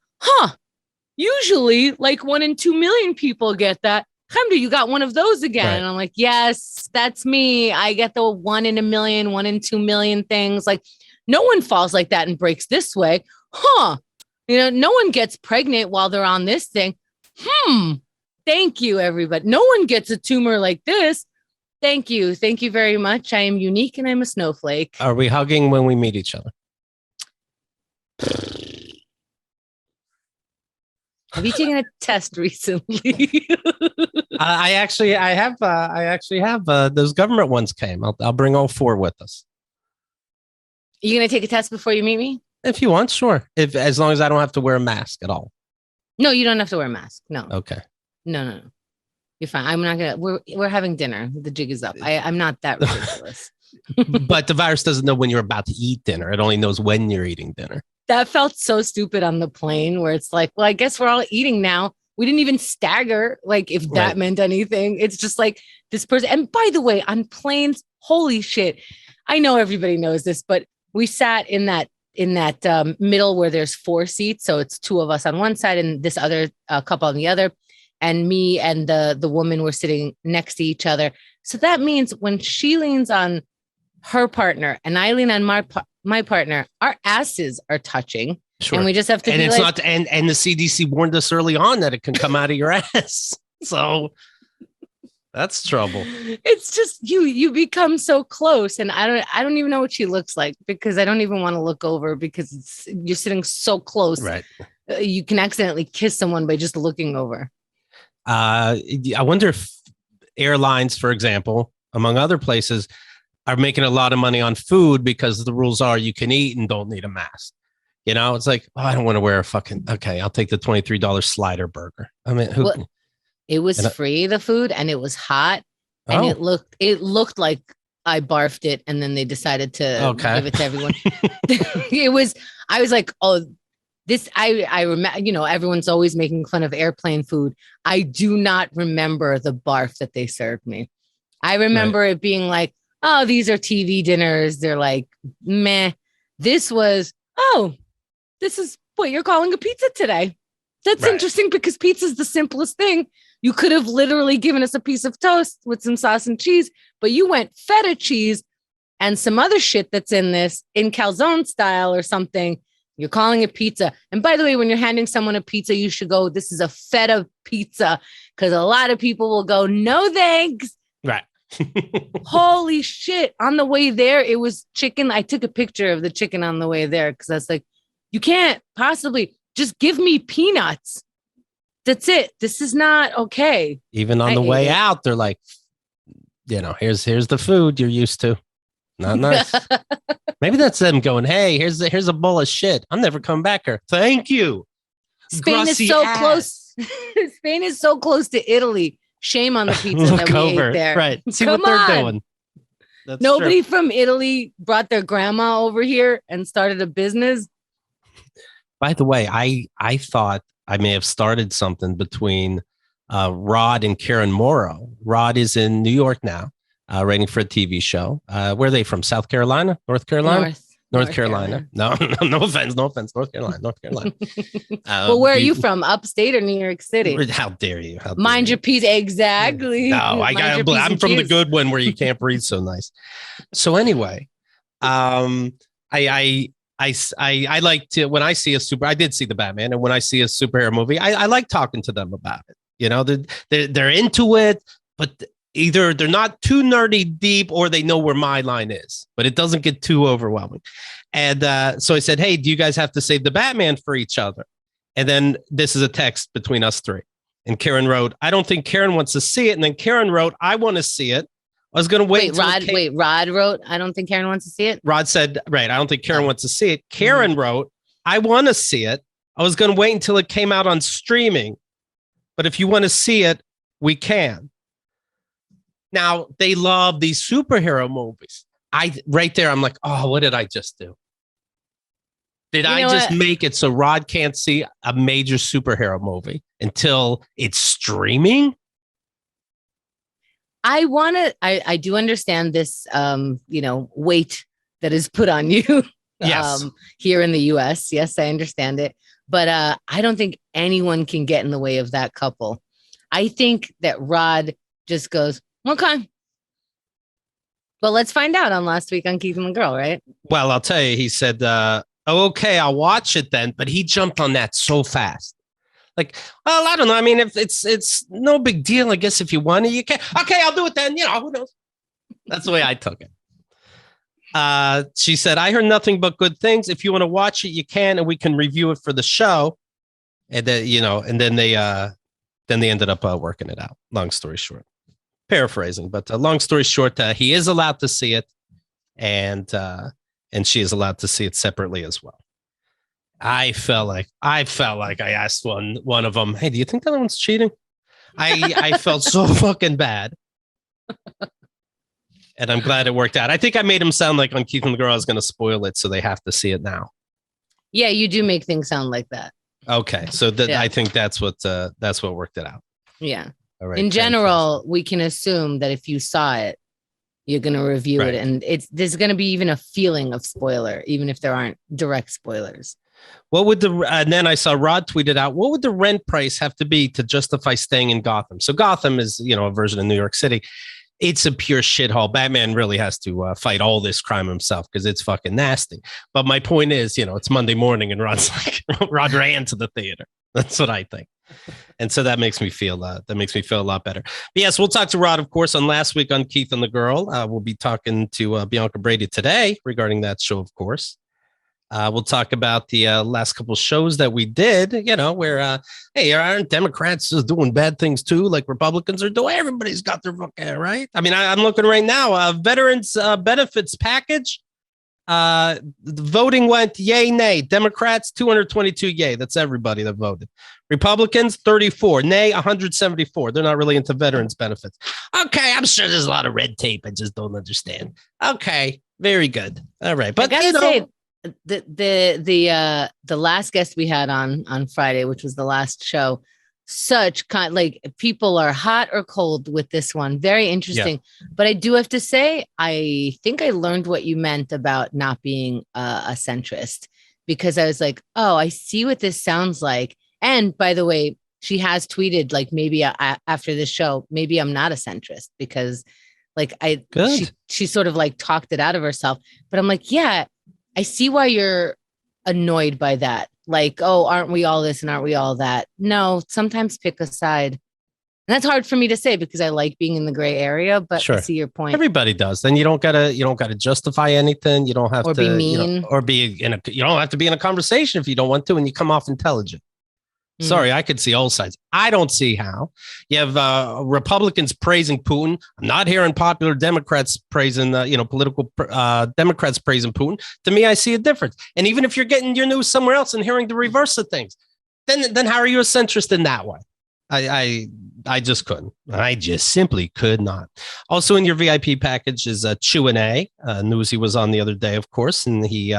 usually like 1 in 2 million people get that. Chemda, you got one of those again. Right. And I'm like, yes, that's me. I get the 1 in a million, 1 in 2 million things. Like no one falls like that and breaks this way. No one gets pregnant while they're on this thing. Thank you, everybody. No one gets a tumor like this. Thank you. Thank you very much. I am unique and I'm a snowflake. Are we hugging when we meet each other? Have you taken a test recently? I actually have those government ones came. I'll bring all 4 with us. You going to take a test before you meet me? If you want, sure. As long as I don't have to wear a mask at all. No, you don't have to wear a mask. No. Okay. No. You're fine. I'm not gonna. We're having dinner. The jig is up. I'm not that ridiculous. But the virus doesn't know when you're about to eat dinner. It only knows when you're eating dinner. That felt so stupid on the plane, where it's like, well, I guess we're all eating now. We didn't even stagger. Like if that meant anything, it's just like this person. And by the way, on planes, holy shit! I know everybody knows this, but we sat in that middle where there's 4 seats. So it's 2 of us on one side and this other couple on the other. And me and the woman were sitting next to each other. So that means when she leans on her partner and I lean on my partner, our asses are touching. Sure. And we just have to. And it's not. And the CDC warned us early on that it can come out of your ass. So that's trouble. It's just you become so close, and I don't even know what she looks like because I don't even want to look over because you're sitting so close. Right. You can accidentally kiss someone by just looking over. I wonder if airlines, for example, among other places, are making a lot of money on food because the rules are you can eat and don't need a mask. It's like, I don't want to wear a okay, I'll take the $23 slider burger. I mean, it was free, the food, and it was hot. And it looked like I barfed it. And then they decided to give it to everyone. I was like, this, I remember, everyone's always making fun of airplane food. I do not remember the barf that they served me. I remember it being like, oh, these are TV dinners. They're like, meh. This was, this is what you're calling a pizza today. That's interesting because pizza is the simplest thing. You could have literally given us a piece of toast with some sauce and cheese, but you went feta cheese and some other shit that's in this in calzone style or something. You're calling it pizza. And by the way, when you're handing someone a pizza, you should go, this is a feta pizza, because a lot of people will go, no thanks. Right. Holy shit. On the way there, it was chicken. I took a picture of the chicken on the way there because I was like, You can't possibly just give me peanuts. That's it. This is not okay. Even on the way out, they're like, here's the food you're used to. Not nice. Maybe that's them going, hey, here's a bowl of shit. I'm never coming back here. Thank you. Spain is so close. Spain is so close to Italy. Shame on the pizza that we ate there. Right. See what they're doing. That's Nobody from Italy brought their grandma over here and started a business. By the way, I thought I may have started something between Rod and Karen Morrow. Rod is in New York now, writing for a TV show. Where are they from? South Carolina? North Carolina? North Carolina. No offense. North Carolina. Well, where are you from? Upstate or New York City? How dare you? Mind your P's. Exactly. No, I'm from the good one where you can't breathe so nice. So anyway, I like to, when I see I did see the Batman, and when I see a superhero movie, I like talking to them about it. They're into it, but either they're not too nerdy deep or they know where my line is, but it doesn't get too overwhelming. And so I said, hey, do you guys have to save the Batman for each other? And then this is a text between us three. And Karen wrote, I don't think Karen wants to see it. And then Karen wrote, I want to see it. I was going to wait. Rod wrote, I don't think Karen wants to see it. Rod said, right, I don't think Karen wants to see it. Karen wrote, I want to see it. I was going to wait until it came out on streaming. But if you want to see it, we can. Now, they love these superhero movies. Right there, I'm like, oh, what did I just do? Did I just make it so Rod can't see a major superhero movie until it's streaming? I do understand this, weight that is put on you here in the US. Yes, I understand it. But I don't think anyone can get in the way of that couple. I think that Rod just goes, okay. But let's find out on Last Week on Keith and the Girl, right? Well, I'll tell you, he said, okay, I'll watch it then. But he jumped on that so fast. Like, well, I don't know. I mean, if it's no big deal, I guess if you want it, you can. Okay, I'll do it then. Who knows? That's the way I took it. She said, I heard nothing but good things. If you want to watch it, you can, and we can review it for the show. And then, and then they ended up working it out. Long story short. Paraphrasing, but long story short, he is allowed to see it, and she is allowed to see it separately as well. I felt like I asked one of them, hey, do you think that one's cheating? I felt so fucking bad, and I'm glad it worked out. I think I made him sound like on Keith and the Girl I was going to spoil it, so they have to see it now. Yeah, you do make things sound like that. Okay, so I think that's what worked it out. Yeah. All right, in general, we can assume that if you saw it, you're going to review it. And there's going to be even a feeling of spoiler, even if there aren't direct spoilers. What would and then I saw Rod tweeted out, what would the rent price have to be to justify staying in Gotham? So Gotham is, a version of New York City. It's a pure shithole. Batman really has to fight all this crime himself because it's fucking nasty. But my point is, it's Monday morning and Rod ran to the theater. That's what I think. And so that makes me feel a lot better. But yes, we'll talk to Rod, of course, on Last Week on Keith and the Girl. We'll be talking to Bianca Brady today regarding that show, of course. We'll talk about the last couple of shows that we did, where, hey, aren't Democrats just doing bad things too, like Republicans are doing? Everybody's got their fucking right. I mean, I'm looking right now, veterans benefits package. The voting went yay, nay. Democrats, 222 yay. That's everybody that voted. Republicans, 34. Nay, 174. They're not really into veterans benefits. Okay, I'm sure there's a lot of red tape. I just don't understand. Okay, very good. All right. But I gotta say, the last guest we had on Friday, which was the last show, people are hot or cold with this one. Very interesting. Yeah. But I do have to say, I think I learned what you meant about not being a centrist, because I was like, oh, I see what this sounds like. And by the way, she has tweeted like, maybe after this show, maybe I'm not a centrist, because she sort of like talked it out of herself. But I'm like, yeah, I see why you're annoyed by that. Like, oh, aren't we all this and aren't we all that? No, sometimes pick a side. And that's hard for me to say because I like being in the gray area, but Sure. I see your point. Everybody does. Then you don't gotta justify anything. You don't have Or to be mean. You don't have to be in a conversation if you don't want to, and you come off intelligent. Sorry, I could see all sides. I don't see how. You have Republicans praising Putin. I'm not hearing popular Democrats praising, political Democrats praising Putin. To me, I see a difference. And even if you're getting your news somewhere else and hearing the reverse of things, then how are you a centrist in that way? I just couldn't. I just simply could not. Also in your VIP package is Q&A. News he was on the other day, of course, and he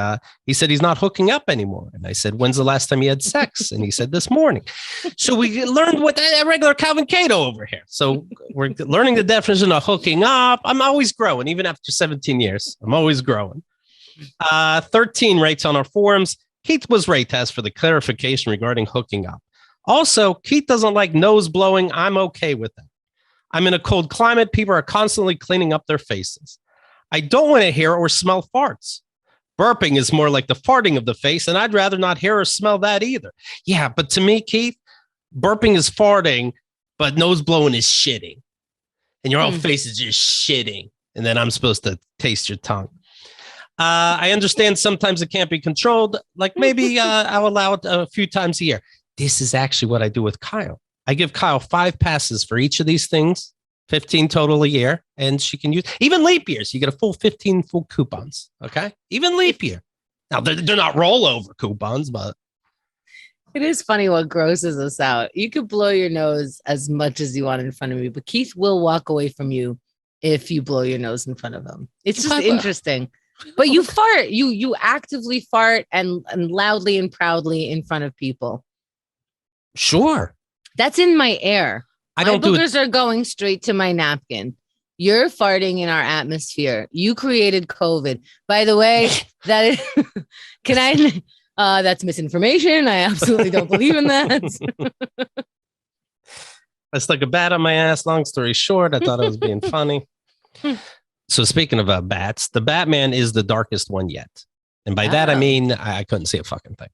said he's not hooking up anymore. And I said, when's the last time he had sex? And he said this morning. So we learned what a regular Calvin Cato over here. So we're learning the definition of hooking up. I'm always growing, even after 17 years. I'm always growing. 13 rates on our forums. Keith was rate test for the clarification regarding hooking up. Also, Keith doesn't like nose blowing. I'm okay with that. I'm in a cold climate. People are constantly cleaning up their faces. I don't want to hear or smell farts. Burping is more like the farting of the face, and I'd rather not hear or smell that either. Yeah, but to me, Keith, burping is farting, but nose blowing is shitting. And your whole face is just shitting. And then I'm supposed to taste your tongue. I understand sometimes it can't be controlled. Like maybe I'll allow it a few times a year. This is actually what I do with Kyle. I give Kyle 5 passes for each of these things, 15 total a year, and she can use even leap years. You get a full 15 full coupons. Okay, even leap year. Now they're not rollover coupons, but it is funny what grosses us out. You could blow your nose as much as you want in front of me, but Keith will walk away from you if you blow your nose in front of him. It's just interesting. But you fart. You actively fart and loudly and proudly in front of people. Sure. That's in my air. I don't my boogers are going straight to my napkin. You're farting in our atmosphere. You created COVID. By the way, that is, that's misinformation. I absolutely don't believe in that. I stuck a bat on my ass. Long story short, I thought I was being funny. So speaking of bats, the Batman is the darkest one yet. And by that, I mean, I couldn't see a fucking thing.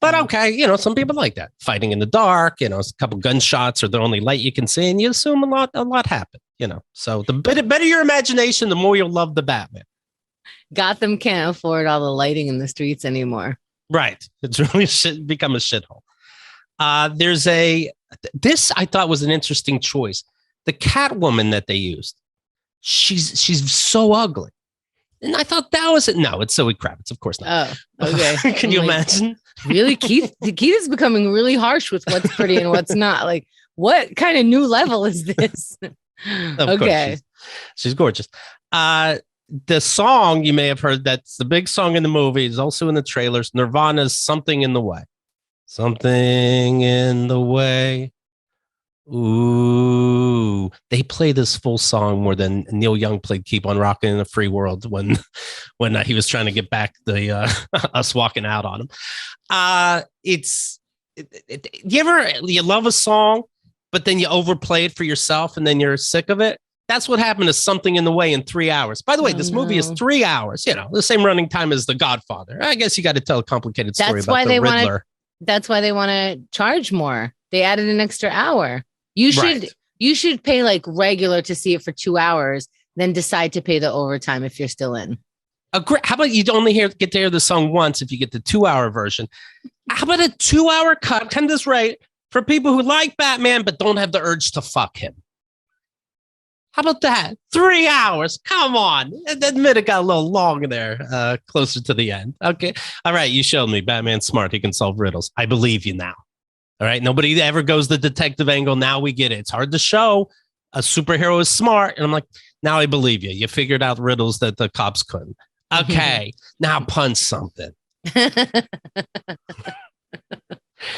But okay, some people like that. Fighting in the dark, a couple gunshots or the only light you can see, and you assume a lot happened, So the better your imagination, the more you'll love the Batman. Gotham can't afford all the lighting in the streets anymore. Right. It's really become a shithole. This I thought was an interesting choice. The Catwoman that they used. She's so ugly. And I thought that was it. No, it's Zoe Kravitz. Of course not. Oh, okay. Can you imagine? Really? Keith is becoming really harsh with what's pretty and what's not. Like, what kind of new level is this? Okay. She's gorgeous. The song you may have heard, that's the big song in the movie, is also in the trailers. Nirvana's Something in the Way. Something in the Way. Ooh, they play this full song more than Neil Young played "Keep on Rocking in a Free World" when he was trying to get back the us walking out on him. You love a song, but then you overplay it for yourself, and then you're sick of it. That's what happened to Something in the Way in 3 hours. By the way, this movie is 3 hours. The same running time as The Godfather. I guess you got to tell a complicated story about the Riddler. That's why they want to charge more. They added an extra hour. You should pay like regular to see it for 2 hours, then decide to pay the overtime if you're still in. How about you only get to hear the song once if you get the 2 hour version? How about a 2 hour cut? Kind of this right for people who like Batman but don't have the urge to fuck him. How about that? 3 hours. Come on. Admit it got a little long there, closer to the end. Okay. All right. You showed me Batman's smart. He can solve riddles. I believe you now. All right. Nobody ever goes the detective angle. Now we get it. It's hard to show a superhero is smart. And I'm like, now I believe you. You figured out riddles that the cops couldn't. Okay. Now punch something. And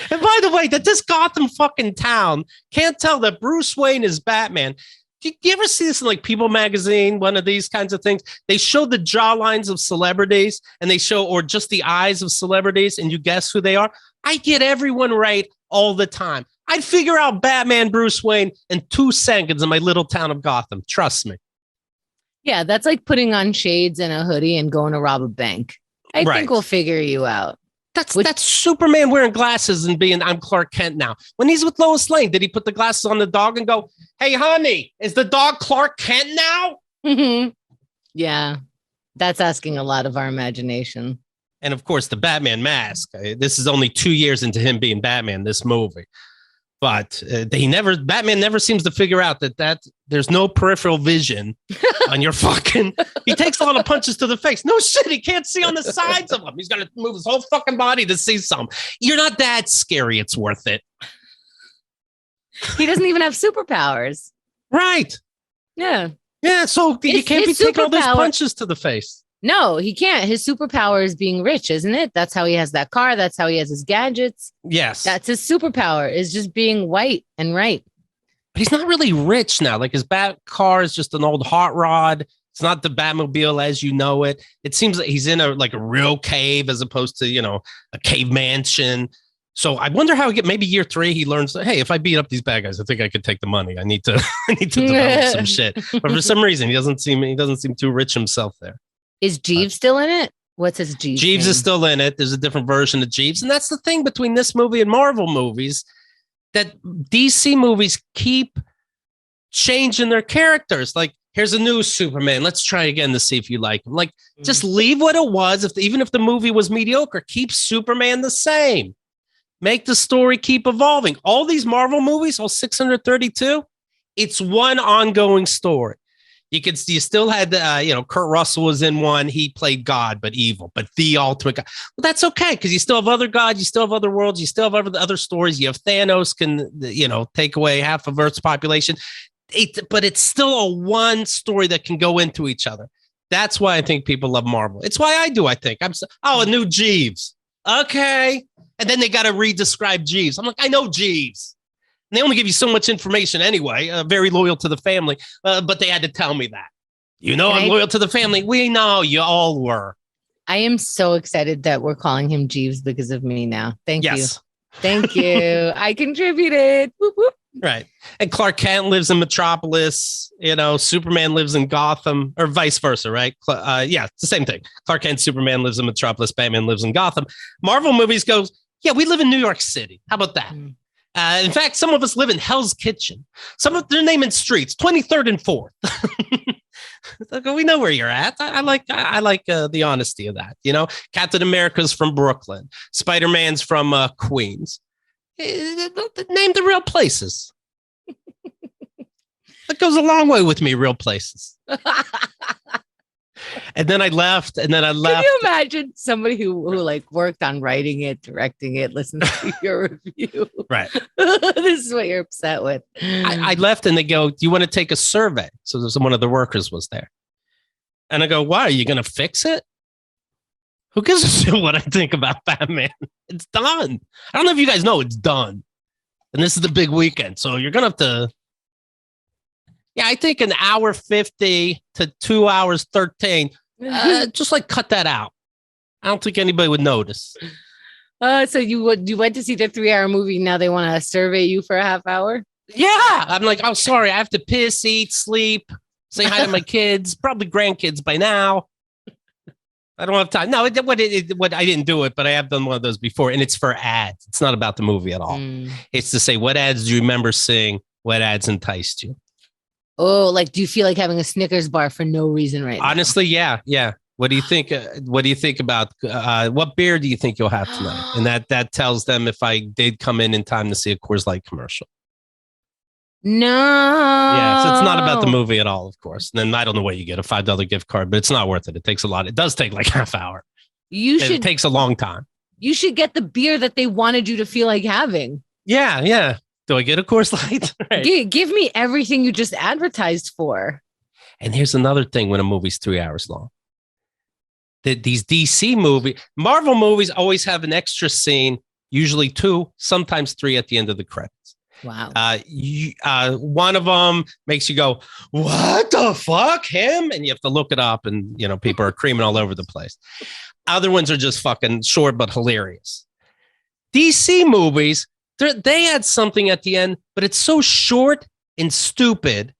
by the way, that this Gotham fucking town can't tell that Bruce Wayne is Batman. Do you ever see this in like People magazine, one of these kinds of things? They show the jawlines of celebrities and or just the eyes of celebrities, and you guess who they are. I get everyone right all the time. I'd figure out Batman, Bruce Wayne in 2 seconds in my little town of Gotham. Trust me. Yeah, that's like putting on shades and a hoodie and going to rob a bank. I think we'll figure you out. That's Superman wearing glasses and being, I'm Clark Kent now. When he's with Lois Lane, did he put the glasses on the dog and go, hey, honey, is the dog Clark Kent now? Mm-hmm. Yeah, that's asking a lot of our imagination. And of course, the Batman mask. This is only 2 years into him being Batman, this movie. But Batman never seems to figure out that there's no peripheral vision on your fucking. He takes a lot of punches to the face. No shit, he can't see on the sides of him. He's got to move his whole fucking body to see some. You're not that scary. It's worth it. He doesn't even have superpowers. Right. Yeah. Yeah. So you can't be taking all those punches to the face. No, he can't. His superpower is being rich, isn't it? That's how he has that car. That's how he has his gadgets. Yes. That's his superpower, is just being white and right. But he's not really rich now. Like his bat car is just an old hot rod. It's not the Batmobile as you know it. It seems like he's in a real cave as opposed to, a cave mansion. So I wonder how maybe year 3, he learns that, hey, if I beat up these bad guys, I think I could take the money. I need to develop some shit. But for some reason, he doesn't seem too rich himself there. Is Jeeves still in it? What's his Jeeves? Jeeves is still in it. There's a different version of Jeeves. And that's the thing between this movie and Marvel movies, that DC movies keep changing their characters. Like, here's a new Superman. Let's try again to see if you like him. Like, just leave what it was. Even if the movie was mediocre, keep Superman the same. Make the story keep evolving. All these Marvel movies, all 632, it's one ongoing story. You still had, Kurt Russell was in one. He played God, but evil, but the ultimate God. Well, that's okay, because you still have other gods. You still have other worlds. You still have other stories. You have Thanos can, take away half of Earth's population. But it's still a one story that can go into each other. That's why I think people love Marvel. It's why I do, I think. A new Jeeves. Okay. And then they got to re-describe Jeeves. I'm like, I know Jeeves. And they only give you so much information anyway. Very loyal to the family. But they had to tell me that. I'm loyal to the family. We know you all were. I am so excited that we're calling him Jeeves because of me now. Thank you. Thank you. I contributed. Whoop, whoop. Right. And Clark Kent lives in Metropolis. Superman lives in Gotham, or vice versa, right? It's the same thing. Clark Kent, Superman lives in Metropolis. Batman lives in Gotham. Marvel movies goes, yeah, we live in New York City. How about that? In fact, some of us live in Hell's Kitchen. Some of they're naming streets, 23rd and 4th. We know where you're at. I like the honesty of that. Captain America's from Brooklyn. Spider-Man's from Queens. Name the real places. That goes a long way with me, real places. And then I left. Can you imagine somebody who worked on writing it, directing it, listens to your review? Right. This is what you're upset with. I left and they go, do you want to take a survey? So there's one of the workers was there. And I go, why? Are you going to fix it? Who gives a shit what I think about Batman? It's done. I don't know if you guys know it's done. And this is the big weekend. So you're going to have to. Yeah, I think an hour 50 to 2 hours 13. Just cut that out. I don't think anybody would notice. So you went to see the 3-hour movie. Now they want to survey you for a half hour? Yeah. I'm like, oh, sorry. I have to piss, eat, sleep, say hi to my kids, probably grandkids by now. I don't have time. No, I didn't do it, but I have done one of those before. And it's for ads. It's not about the movie at all. It's to say, what ads do you remember seeing? What ads enticed you? Oh, do you feel like having a Snickers bar for no reason right now? Honestly, yeah. What do you think? What do you think about what beer do you think you'll have tonight? And that tells them if I did come in time to see a Coors Light commercial. No. Yeah, so it's not about the movie at all, of course. And then I don't know what you get, a $5 gift card, but it's not worth it. It takes a lot. It does take half hour. It takes a long time. You should get the beer that they wanted you to feel like having. Yeah. Do I get a Coors Light? Right. Give me everything you just advertised for. And here's another thing when a movie's 3 hours long. These DC movies, Marvel movies always have an extra scene, usually 2, sometimes 3 at the end of the credits. Wow. One of them makes you go, what the fuck, him? And you have to look it up and, people are creaming all over the place. Other ones are just fucking short but hilarious. DC movies, they had something at the end, but it's so short and stupid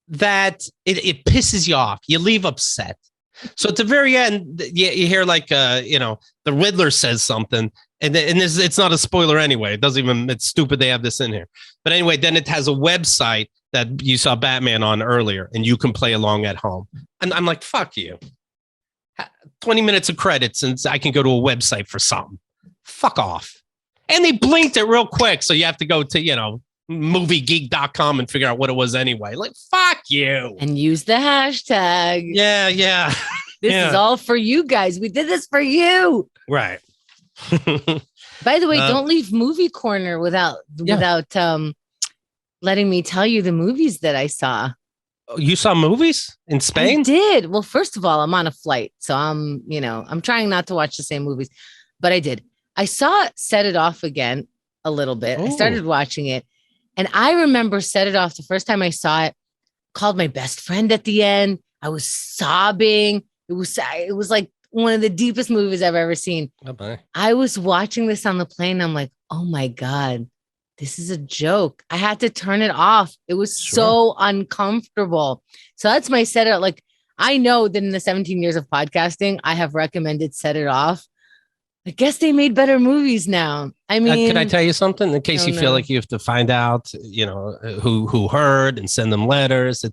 that it pisses you off. You leave upset. So at the very end, you hear like, the Riddler says something, and this, it's not a spoiler anyway. It doesn't even, it's stupid they have this in here. But anyway, then it has a website that you saw Batman on earlier, and you can play along at home. And I'm like, fuck you. 20 minutes of credits, and I can go to a website for something. Fuck off. And they blinked it real quick, so you have to go to, moviegeek.com and figure out what it was anyway. Like, fuck you. And use the hashtag. Yeah. This is all for you guys. We did this for you. Right. By the way, don't leave Movie Corner without letting me tell you the movies that I saw. You saw movies in Spain? I did. Well, first of all, I'm on a flight, so I'm trying not to watch the same movies, but I did. I saw Set It Off again a little bit. I started watching it, and I remember Set It Off the first time I saw it. Called my best friend at the end. I was sobbing. It was like one of the deepest movies I've ever seen. Bye-bye. I was watching this on the plane. I'm like, oh my God, this is a joke. I had to turn it off. It was so uncomfortable. So that's my Set It Off. Like, I know that in the 17 years of podcasting, I have recommended Set It Off. I guess they made better movies now. I mean, can I tell you something in case you feel like you have to find out, who heard and send them letters?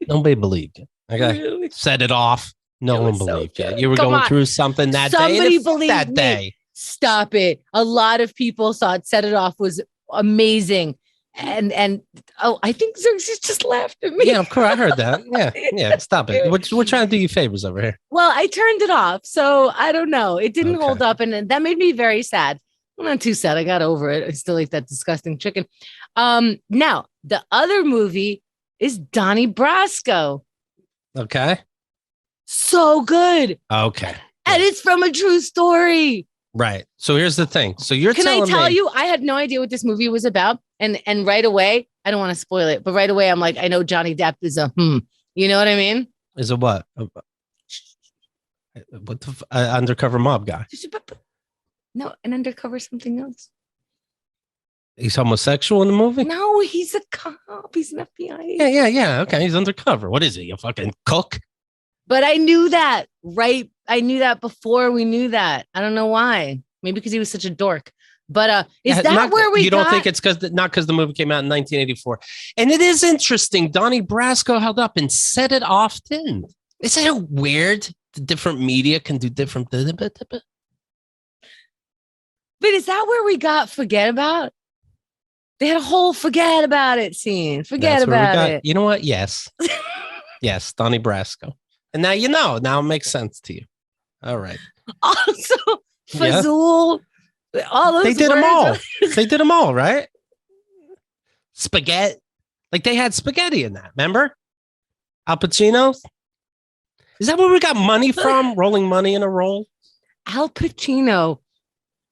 Nobody believed you. Okay, really? Set it off. No one believed you. You were going through something that day. Somebody believed that day. Stop it. A lot of people thought Set It Off was amazing. And I think Xerxes just laughed at me. Yeah, of course. I heard that. Yeah. Stop it. We're trying to do you favors over here. Well, I turned it off. So I don't know. It didn't hold up. And that made me very sad. I'm not too sad. I got over it. I still eat that disgusting chicken. Now, the other movie is Donnie Brasco. Okay. So good. Okay. And it's from a true story. Right. So here's the thing. So you're Can I telling tell me, you, I had no idea what this movie was about. And right away, I don't want to spoil it, but right away, I'm like, I know Johnny Depp is a You know what I mean? Is a what? What the undercover mob guy? No, an undercover something else. He's homosexual in the movie? No, he's a cop. He's an FBI. Yeah. Okay, he's undercover. What is he? A fucking cook? But I knew that, right? I knew that before we knew that. I don't know why. Maybe because he was such a dork. But is that where we? You don't think it's because the movie came out in 1984? And it is interesting. Donnie Brasco held up and Set It Off didn't. Isn't it weird? The different media can do different. But is that where we got Forget About? They had a whole Forget About It scene. Forget about it. You know what? Yes. Yes, Donnie Brasco. And now you know. Now it makes sense to you. All right. Also, Fazul. Yeah. All those they did them all. They did them all, right? Spaghetti. Like they had spaghetti in that. Remember? Al Pacino. Is that where we got money from? Rolling money in a roll? Al Pacino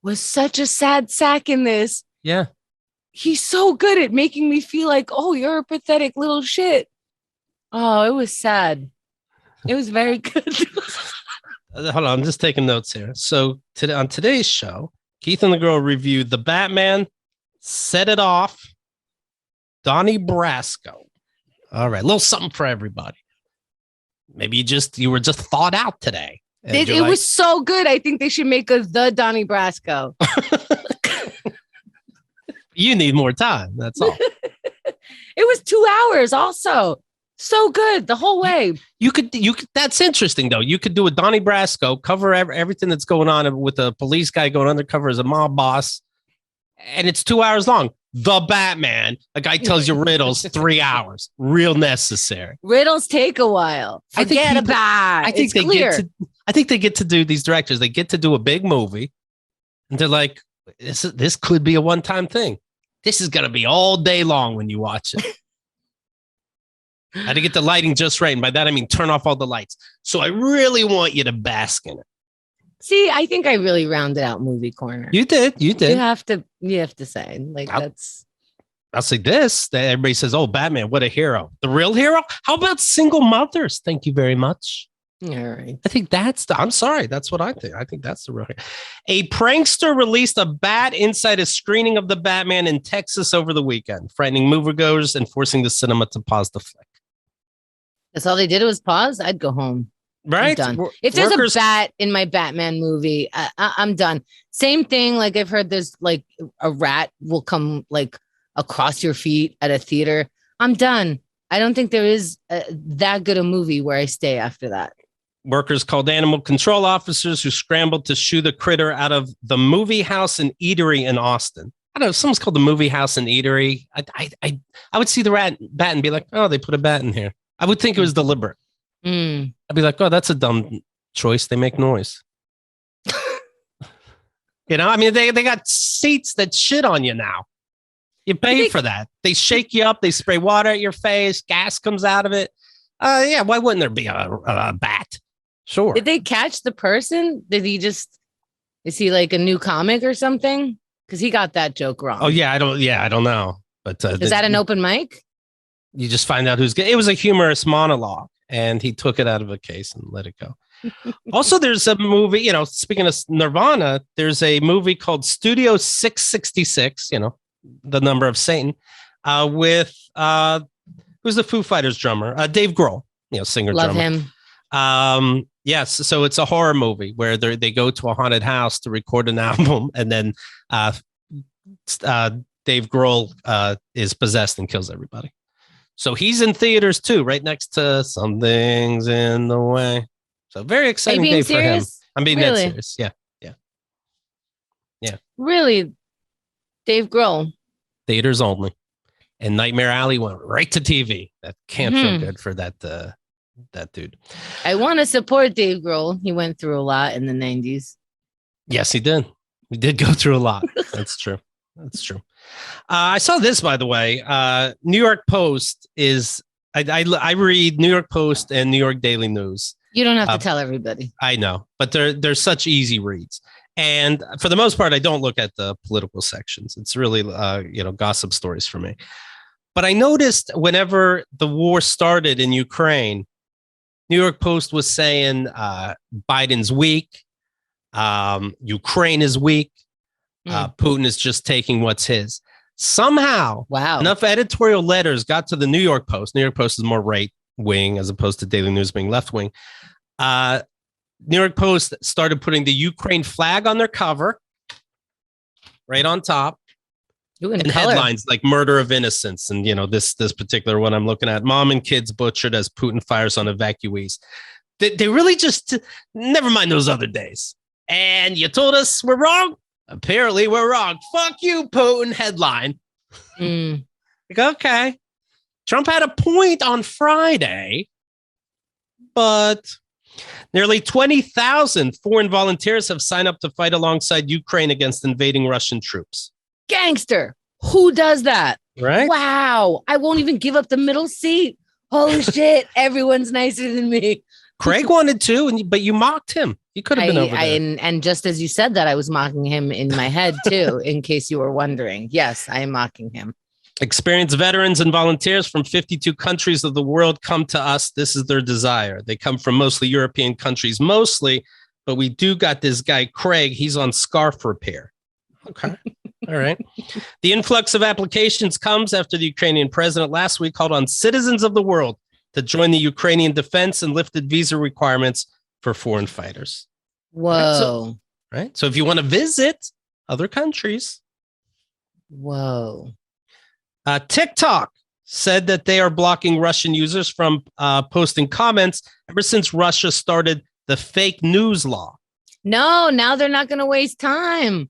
was such a sad sack in this. Yeah. He's so good at making me feel like, oh, you're a pathetic little shit. Oh, it was sad. It was very good. Hold on, I'm just taking notes here. So on today's show, Keith and the girl reviewed The Batman, Set It Off, Donnie Brasco. All right, a little something for everybody. Maybe you were just thought out today. It was so good. I think they should make the Donnie Brasco. You need more time. That's all. It was 2 hours also. So good the whole way. You could. That's interesting though. You could do a Donnie Brasco, cover everything that's going on with a police guy going undercover as a mob boss, and it's 2 hours long. The Batman, a guy tells you riddles, 3 hours, real necessary. Riddles take a while. Forget about. I think they get to do these directors. They get to do a big movie, and they're like, this could be a one-time thing. This is gonna be all day long when you watch it. I had to get the lighting just right. And by that, I mean, turn off all the lights. So I really want you to bask in it. See, I think I really rounded out Movie Corner. You did. You have to say like I'll say this. That everybody says, oh, Batman, what a hero. The real hero? How about single mothers? Thank you very much. All right. I think I'm sorry. That's what I think. I think that's the real hero. A prankster released a bat inside a screening of the Batman in Texas over the weekend, frightening moviegoers and forcing the cinema to pause the flick. That's all they did was pause. I'd go home. Right? I'm done. If there's a bat in my Batman movie, I'm done. Same thing. Like I've heard there's like a rat will come like across your feet at a theater. I'm done. I don't think there is that good a movie where I stay after that. Workers called animal control officers who scrambled to shoo the critter out of the movie house and eatery in Austin. I don't know. If someone's called the movie house and eatery, I would see the bat and be like, oh, they put a bat in here. I would think it was deliberate. I'd be like, oh, that's a dumb choice. They make noise. I mean, they got seats that shit on you now. You pay for that. They shake you up. They spray water at your face. Gas comes out of it. Yeah, why wouldn't there be a bat? Sure. Did they catch the person? Is he like a new comic or something? Because he got that joke wrong. Oh, yeah, I don't know. But is that an open mic? You just find out who's good. It was a humorous monologue. And he took it out of a case and let it go. Also, there's a movie, speaking of Nirvana, there's a movie called Studio 666, the number of Satan, with who's the Foo Fighters drummer? Dave Grohl, singer, Love drummer. Him. Yes. So it's a horror movie where they go to a haunted house to record an album. And then Dave Grohl is possessed and kills everybody. So he's in theaters too, right next to Something's in the Way. So very exciting day for him. I'm being dead serious. Yeah. Really? Dave Grohl. Theaters only. And Nightmare Alley went right to TV. That can't feel good for that dude. I want to support Dave Grohl. He went through a lot in the 90s. Yes, he did. We did go through a lot. That's true. I saw this, by the way. New York Post is, I read New York Post and New York Daily News. You don't have to tell everybody. I know, but they're such easy reads. And for the most part, I don't look at the political sections. It's really, gossip stories for me. But I noticed whenever the war started in Ukraine, New York Post was saying Biden's weak. Ukraine is weak. Putin is just taking what's his. Somehow, enough editorial letters got to the New York Post. New York Post is more right wing as opposed to Daily News being left wing. New York Post started putting the Ukraine flag on their cover, right on top, and headlines like "Murder of Innocents" and this particular one I'm looking at: "Mom and kids butchered as Putin fires on evacuees." They really just never mind those other days. And you told us we're wrong. Apparently we're wrong. Fuck you, Putin. Headline. Like, okay. Trump had a point on Friday, but nearly 20,000 foreign volunteers have signed up to fight alongside Ukraine against invading Russian troops. Gangster. Who does that? Right? Wow. I won't even give up the middle seat. Holy shit. Everyone's nicer than me. Craig wanted to, but you mocked him. He could have been over there. And just as you said that, I was mocking him in my head, too, in case you were wondering. Yes, I am mocking him. Experienced veterans and volunteers from 52 countries of the world come to us. This is their desire. They come from mostly European countries, but we do got this guy, Craig. He's on scarf repair. Okay. All right. The influx of applications comes after the Ukrainian president last week called on citizens of the world to join the Ukrainian defense and lifted visa requirements for foreign fighters. Whoa. Right. So if you want to visit other countries. Whoa. TikTok said that they are blocking Russian users from posting comments ever since Russia started the fake news law. No, now they're not going to waste time.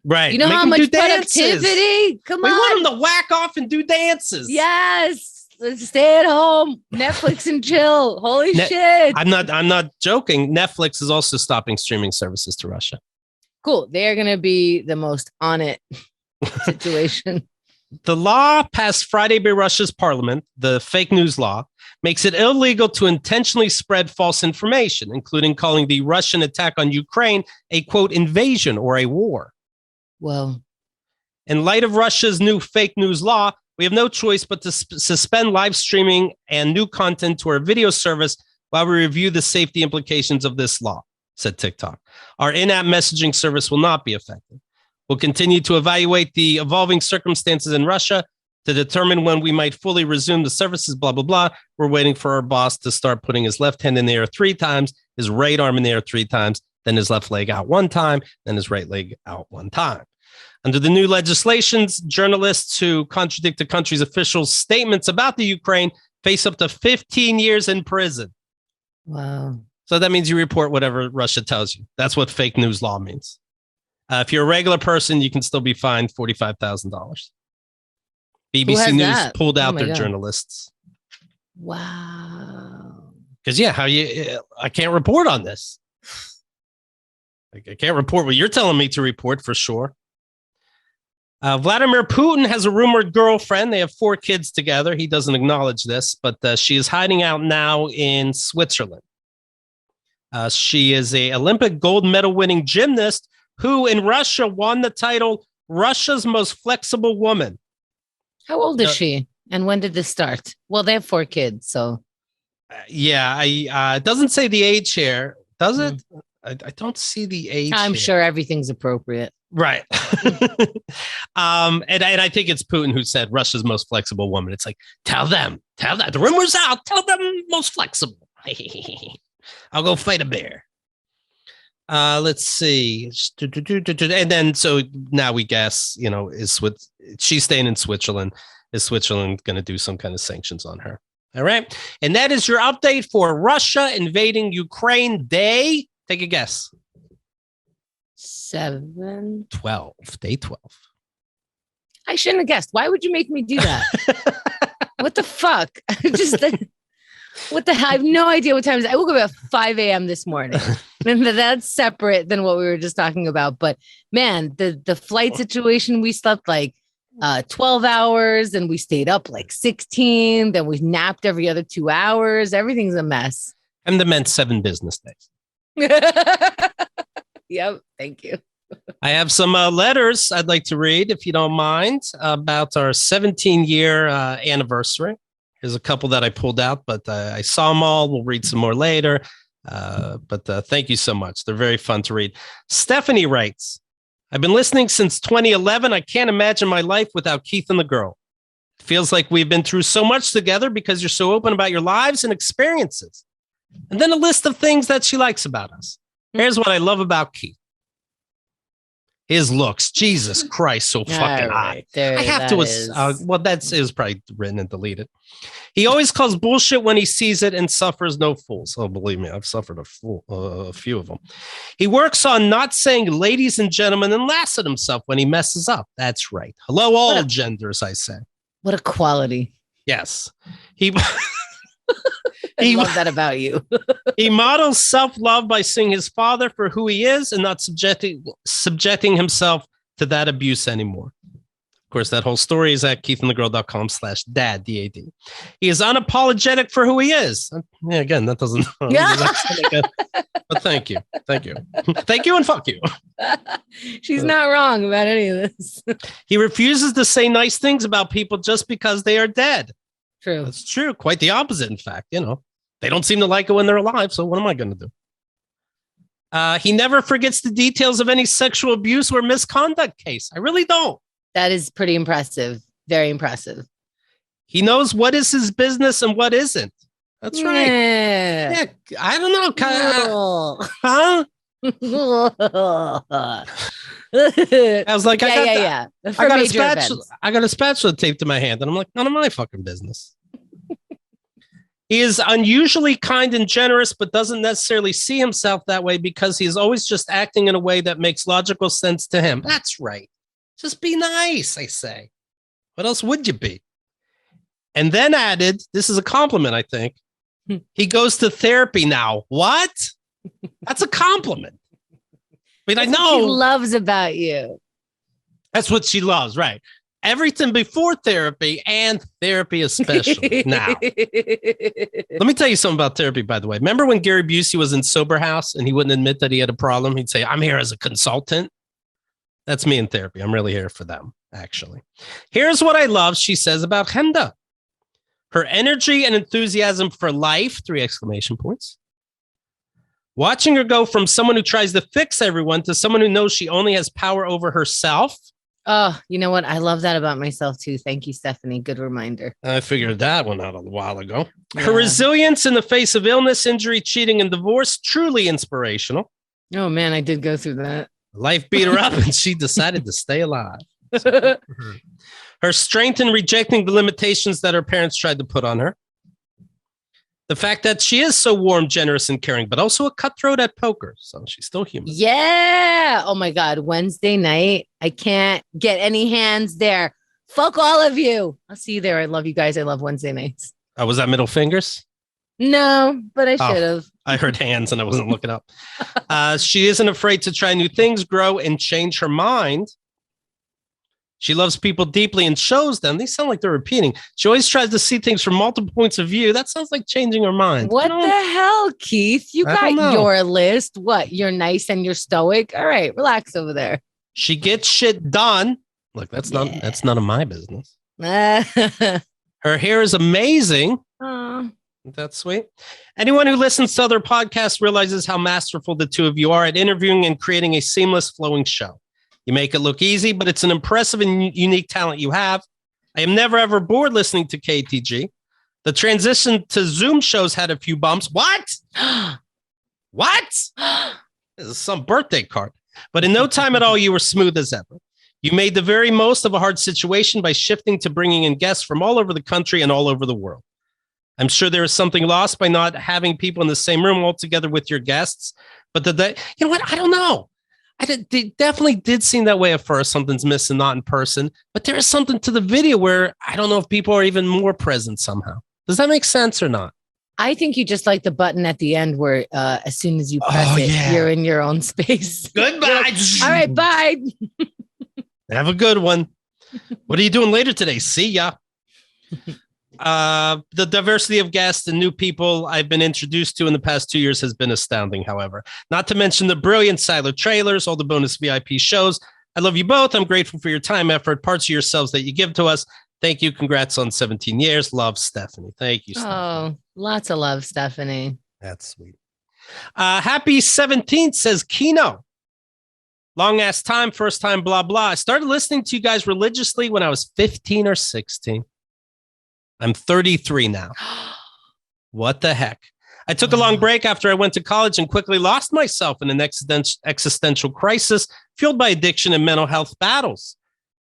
Right. You know how much productivity? Come on. We want them to whack off and do dances. Yes. Let's stay at home, Netflix and chill. Holy shit. I'm not joking. Netflix is also stopping streaming services to Russia. Cool. They're going to be the most on it situation. The law passed Friday by Russia's parliament, the fake news law, makes it illegal to intentionally spread false information, including calling the Russian attack on Ukraine a, quote, invasion or a war. Well, in light of Russia's new fake news law, we have no choice but to suspend live streaming and new content to our video service while we review the safety implications of this law, said TikTok. Our in-app messaging service will not be affected. We'll continue to evaluate the evolving circumstances in Russia To determine when we might fully resume the services, blah, blah, blah. We're waiting for our boss to start putting his left hand in the air 3 times, his right arm in the air 3 times, then his left leg out 1 time, then his right leg out 1 time. Under the new legislations, journalists who contradict the country's official statements about the Ukraine face up to 15 years in prison. Wow. So that means you report whatever Russia tells you. That's what fake news law means. If you're a regular person, you can still be fined $45,000. BBC News pulled out their journalists. Wow. Because, I can't report on this. I can't report what you're telling me to report for sure. Vladimir Putin has a rumored girlfriend. They have 4 kids together. He doesn't acknowledge this, but she is hiding out now in Switzerland. She is an Olympic gold medal winning gymnast who in Russia won the title Russia's most flexible woman. How old is she? And when did this start? Well, they have 4 kids, so. It doesn't say the age here, does it? I don't see the age. I'm here. sure everything's appropriate. Right. And I think it's Putin who said Russia's most flexible woman. It's like, tell them. The rumor's out. Tell them most flexible. I'll go fight a bear. Let's see. And then, so now we guess, she's staying in Switzerland. Is Switzerland going to do some kind of sanctions on her? All right. And that is your update for Russia invading Ukraine Day. Take a guess. 7. 12. Day 12. I shouldn't have guessed. Why would you make me do that? What the fuck? What the hell? I have no idea what time it is. I woke up at 5 a.m. this morning. And that's separate than what we were just talking about. But man, the flight situation, we slept like 12 hours and we stayed up like 16. Then we napped every other 2 hours. Everything's a mess. And that meant 7 business days. Yep. Thank you. I have some letters I'd like to read, if you don't mind, about our 17-year anniversary. Here's a couple that I pulled out, but I saw them all. We'll read some more later. But thank you so much. They're very fun to read. Stephanie writes, I've been listening since 2011. I can't imagine my life without Keith and the girl. It feels like we've been through so much together because you're so open about your lives and experiences. And then a list of things that she likes about us. Here's what I love about Keith. His looks, Jesus Christ, so fucking hot. I have to, that is probably written and deleted. He always calls bullshit when he sees it and suffers no fools. Oh, believe me, I've suffered a few of them. He works on not saying ladies and gentlemen and laughs at himself when he messes up. That's right. Hello, all genders, I say. What a quality. Yes. I love that about you. He models self-love by seeing his father for who he is and not subjecting himself to that abuse anymore. Of course, that whole story is at keithandthegirl.com/dad, D-A-D. He is unapologetic for who he is. Yeah, again, that doesn't... But thank you. Thank you. Thank you and fuck you. She's not wrong about any of this. He refuses to say nice things about people just because they are dead. True. That's true. Quite the opposite, in fact. They don't seem to like it when they're alive, so what am I going to do? He never forgets the details of any sexual abuse or misconduct case. I really don't. That is pretty impressive. Very impressive. He knows what is his business and what isn't. That's right. Yeah, I don't know. Huh? I was like, I got a spatula taped to my hand, and I'm like, none of my fucking business. He is unusually kind and generous, but doesn't necessarily see himself that way because he is always just acting in a way that makes logical sense to him. That's right. Just be nice, I say. What else would you be? And then added, this is a compliment, I think. He goes to therapy now. What? That's a compliment. I mean, I know. What she loves about you. That's what she loves, right? Everything before therapy and therapy especially. Now, let me tell you something about therapy, by the way. Remember when Gary Busey was in Sober House and he wouldn't admit that he had a problem? He'd say, I'm here as a consultant. That's me in therapy. I'm really here for them, actually. Here's what I love, she says about Chemda. Her energy and enthusiasm for life, 3 exclamation points. Watching her go from someone who tries to fix everyone to someone who knows she only has power over herself. Oh, you know what? I love that about myself too. Thank you, Stephanie. Good reminder. I figured that one out a while ago. Yeah. Her resilience in the face of illness, injury, cheating, and divorce, truly inspirational. Oh man, I did go through that. Life beat her up and she decided to stay alive. Her strength in rejecting the limitations that her parents tried to put on her. The fact that she is so warm, generous, and caring, but also a cutthroat at poker. So she's still human. Yeah. Oh my God. Wednesday night. I can't get any hands there. Fuck all of you. I'll see you there. I love you guys. I love Wednesday nights. Was that middle fingers? No, but I should have. I heard hands and I wasn't looking up. She isn't afraid to try new things, grow, and change her mind. She loves people deeply and shows them. They sound like they're repeating. She always tries to see things from multiple points of view. That sounds like changing her mind. What the hell, Keith? You got your list. What? You're nice and you're stoic. All right, relax over there. She gets shit done. Look, that's none of my business. Her hair is amazing. That's sweet. Anyone who listens to other podcasts realizes how masterful the two of you are at interviewing and creating a seamless, flowing show. You make it look easy, but it's an impressive and unique talent you have. I am never, ever bored listening to KATG. The transition to Zoom shows had a few bumps. What? What? This is some birthday card. But in no time at all, you were smooth as ever. You made the very most of a hard situation by shifting to bringing in guests from all over the country and all over the world. I'm sure there is something lost by not having people in the same room all together with your guests. But you know what? I don't know. They definitely did seem that way at first. Something's missing, not in person. But there is something to the video where I don't know if people are even more present somehow. Does that make sense or not? I think you just like the button at the end where as soon as you press you're in your own space. Goodbye. All right, bye. Have a good one. What are you doing later today? See ya. The diversity of guests and new people I've been introduced to in the past 2 years has been astounding, however. Not to mention the brilliant Siler trailers, all the bonus VIP shows. I love you both. I'm grateful for your time, effort, parts of yourselves that you give to us. Thank you. Congrats on 17 years. Love, Stephanie. Thank you, Stephanie. Oh, lots of love, Stephanie. That's sweet. Happy 17th, says Kino. Long ass time, first time, blah, blah. I started listening to you guys religiously when I was 15 or 16. I'm 33 now. What the heck? I took a long break after I went to college and quickly lost myself in an existential crisis fueled by addiction and mental health battles.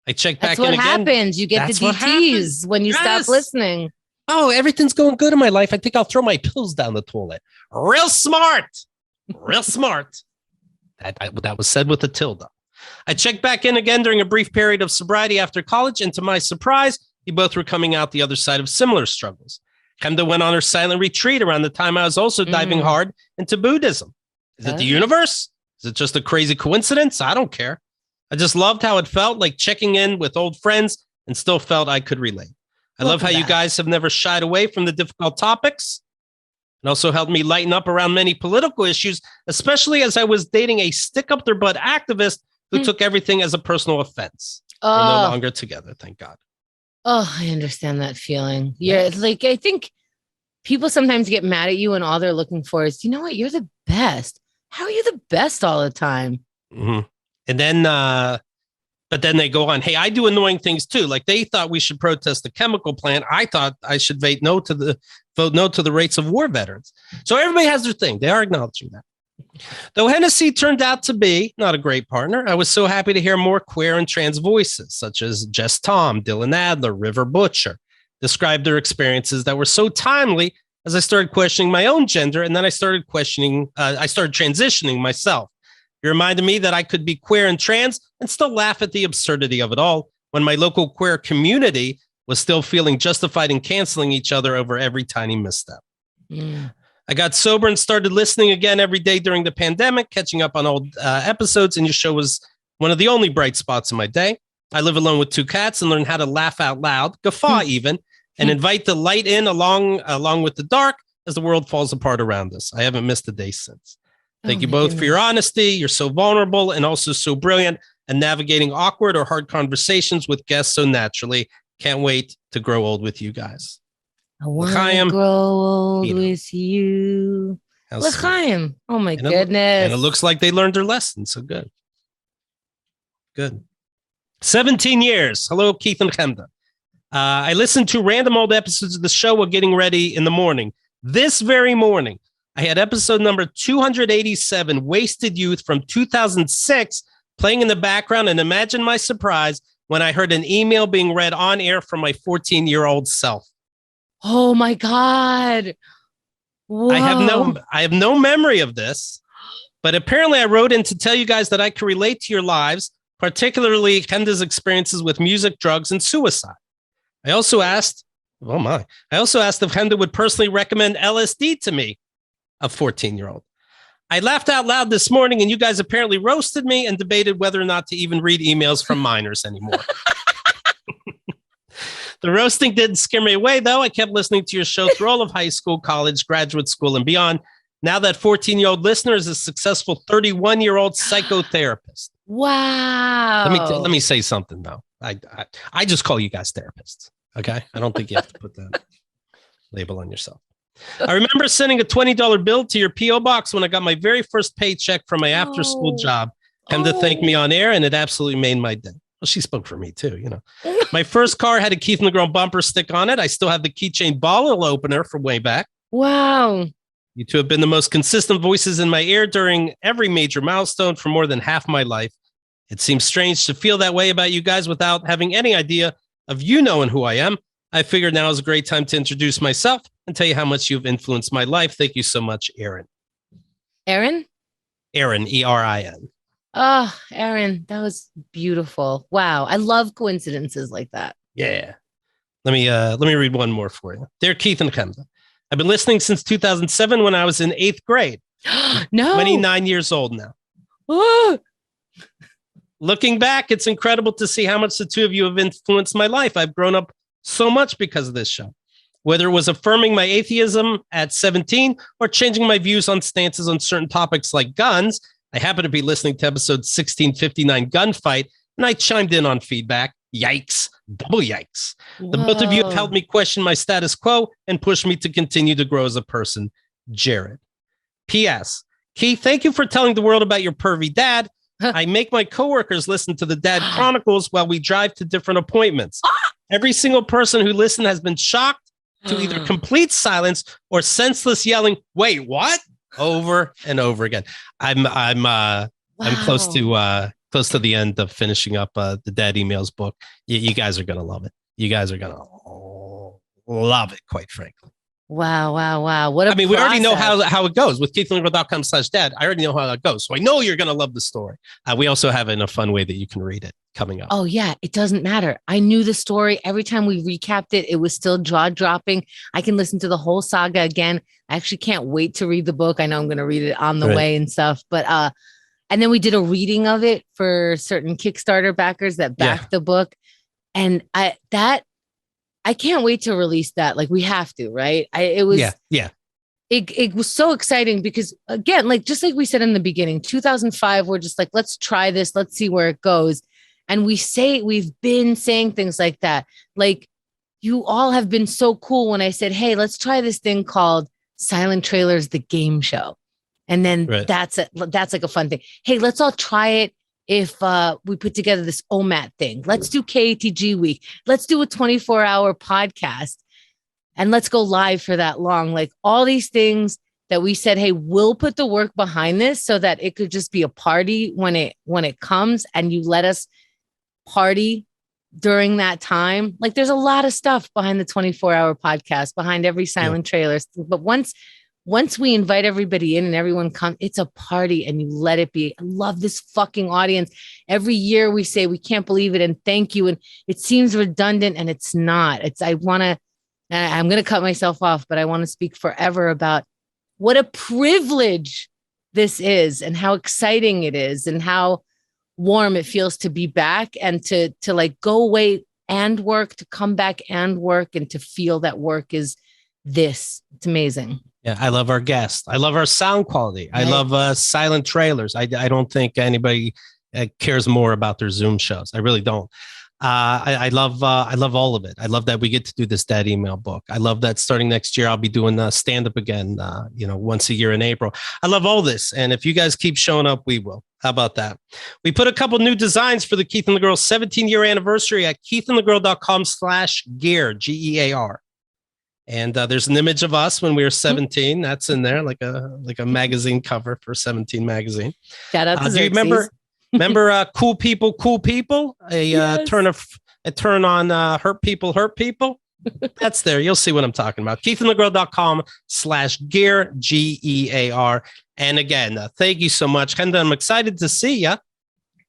I checked back in again. That's what happens. You get the DTs when you stop listening. Oh, everything's going good in my life. I think I'll throw my pills down the toilet. Real smart. Real smart. That was said with a tilde. I checked back in again during a brief period of sobriety after college, and to my surprise, you both were coming out the other side of similar struggles. Chemda went on her silent retreat around the time I was also diving hard into Buddhism. Is it the universe? Is it just a crazy coincidence? I don't care. I just loved how it felt like checking in with old friends and still felt I could relate. I love how you guys have never shied away from the difficult topics. It also helped me lighten up around many political issues, especially as I was dating a stick-up-their-butt activist who took everything as a personal offense. We're no longer together, thank God. Oh, I understand that feeling. Yeah, like I think people sometimes get mad at you and all they're looking for is, you know what, you're the best. How are you the best all the time? Mm-hmm. And then, but then they go on, hey, I do annoying things too. Like they thought we should protest the chemical plant. I thought I should vote no to the rates of war veterans. So everybody has their thing. They are acknowledging that. Though Hennessy turned out to be not a great partner, I was so happy to hear more queer and trans voices, such as Jess Tom, Dylan Adler, River Butcher, describe their experiences that were so timely as I started questioning my own gender, and then I started transitioning myself. It reminded me that I could be queer and trans and still laugh at the absurdity of it all when my local queer community was still feeling justified in canceling each other over every tiny misstep. I got sober and started listening again every day during the pandemic, catching up on old episodes, and your show was one of the only bright spots in my day. I live alone with 2 cats and learned how to laugh out loud, guffaw even, and invite the light in along with the dark as the world falls apart around us. I haven't missed a day since. Thank you both for your honesty. You're so vulnerable and also so brilliant and navigating awkward or hard conversations with guests so naturally. Can't wait to grow old with you guys. I want to grow old with you. L'chaim. Oh my goodness. And it looks like they learned their lesson. So good. Good. 17 years. Hello, Keith and Chemda. I listened to random old episodes of the show while getting ready in the morning. This very morning, I had episode number 287, Wasted Youth from 2006, playing in the background, and imagine my surprise when I heard an email being read on air from my 14-year-old self. Oh my God. Whoa. I have no memory of this, but apparently I wrote in to tell you guys that I could relate to your lives, particularly Chemda's experiences with music, drugs, and suicide. I also asked if Chemda would personally recommend LSD to me, a 14-year-old. I laughed out loud this morning, and you guys apparently roasted me and debated whether or not to even read emails from minors anymore. The roasting didn't scare me away, though. I kept listening to your show through all of high school, college, graduate school, and beyond. Now that 14-year-old listener is a successful 31-year-old psychotherapist. Wow. Let me say something, though. I just call you guys therapists, okay? I don't think you have to put that label on yourself. I remember sending a $20 bill to your P.O. box when I got my very first paycheck from my after-school job. Come to thank me on air, and it absolutely made my day. Well, she spoke for me, too, you know. My first car had a Keith Negron bumper stick on it. I still have the keychain bottle opener from way back. Wow. You two have been the most consistent voices in my ear during every major milestone for more than half my life. It seems strange to feel that way about you guys without having any idea of you knowing who I am. I figured now is a great time to introduce myself and tell you how much you've influenced my life. Thank you so much, Erin. Erin? Erin, E-R-I-N. Oh, Erin, that was beautiful. Wow. I love coincidences like that. Yeah. Let me read one more for you. Dear Keith and Chemda, I've been listening since 2007 when I was in 8th grade. No. 29 years old now. Oh. Looking back, it's incredible to see how much the two of you have influenced my life. I've grown up so much because of this show. Whether it was affirming my atheism at 17 or changing my views on stances on certain topics like guns, I happen to be listening to episode 1659, Gunfight, and I chimed in on feedback. Yikes. Double yikes. Whoa. The both of you have helped me question my status quo and pushed me to continue to grow as a person. Jared. P.S. Keith, thank you for telling the world about your pervy dad. I make my coworkers listen to the Dad Chronicles while we drive to different appointments. Every single person who listened has been shocked to either complete silence or senseless yelling, "Wait, what?" over and over again. I'm close to the end of finishing up the Dad Emails book. You guys are gonna love it. You guys are gonna love it, quite frankly. Wow. What a we already know how it goes with keithlingro.com/dad. I already know how that goes. So I know you're going to love the story. We also have it in a fun way that you can read it coming up. Oh, yeah. It doesn't matter. I knew the story. Every time we recapped it, it was still jaw dropping. I can listen to the whole saga again. I actually can't wait to read the book. I know I'm going to read it on the way and stuff. But and then we did a reading of it for certain Kickstarter backers that backed the book. And I can't wait to release that. Like, we have to, right? It was so exciting because, again, like, just like we said in the beginning, 2005, we're just like, let's try this. Let's see where it goes. And we've been saying things like that. Like, you all have been so cool when I said, hey, let's try this thing called Silent Trailers, the game show. And then that's like a fun thing. Hey, let's all try it. If we put together this OMAT thing, let's do KATG week. Let's do a 24-hour podcast and let's go live for that long. Like, all these things that we said, hey, we'll put the work behind this so that it could just be a party when it comes, and you let us party during that time. Like, there's a lot of stuff behind the 24-hour podcast, behind every silent trailer. But once we invite everybody in and everyone comes, it's a party, and you let it be. I love this fucking audience. Every year we say, we can't believe it, and thank you. And it seems redundant, and it's not. I'm going to cut myself off, but I want to speak forever about what a privilege this is and how exciting it is and how warm it feels to be back and to like go away and work, to come back and work, and to feel that work is this. It's amazing. Yeah, I love our guests. I love our sound quality. Right. I love silent trailers. I don't think anybody cares more about their Zoom shows. I really don't. I love all of it. I love that we get to do this Dad Email book. I love that starting next year, I'll be doing stand up again, once a year in April. I love all this. And if you guys keep showing up, we will. How about that? We put a couple new designs for the Keith and the Girl 17-year anniversary at keithandthegirl.com/gear, Gear. And there's an image of us when we were 17. That's in there, like a magazine cover for 17 magazine. Shout out to do you remember Cool People, Cool People? A turn on Hurt People. That's there. You'll see what I'm talking about. keithandthegirl.com/gear, Gear. And again, thank you so much, Chemda. I'm excited to see you.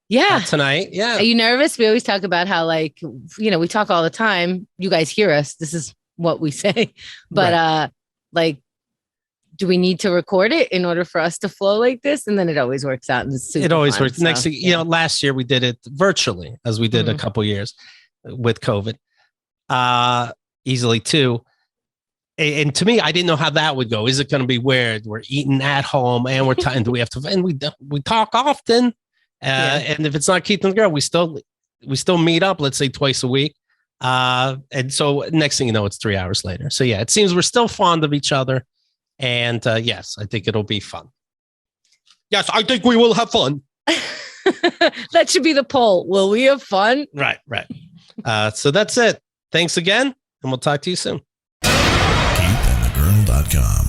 Yeah. Tonight. Yeah. Are you nervous? We always talk about how, like, we talk all the time. You guys hear us. This is what we say. But like, do we need to record it in order for us to flow like this? And then it always works out. And it always works. So, next thing, last year we did it virtually, as we did a couple years with COVID. Easily too. And to me, I didn't know how that would go. Is it going to be weird? We're eating at home and we're do we have to, and we talk often. And if it's not Keith and the Girl, we still meet up, let's say twice a week. And so next thing you know, it's 3 hours later. So yeah, it seems we're still fond of each other. And yes, I think it'll be fun. Yes, I think we will have fun. That should be the poll. Will we have fun? Right. So that's it. Thanks again, and we'll talk to you soon. KeithAndTheGirl.com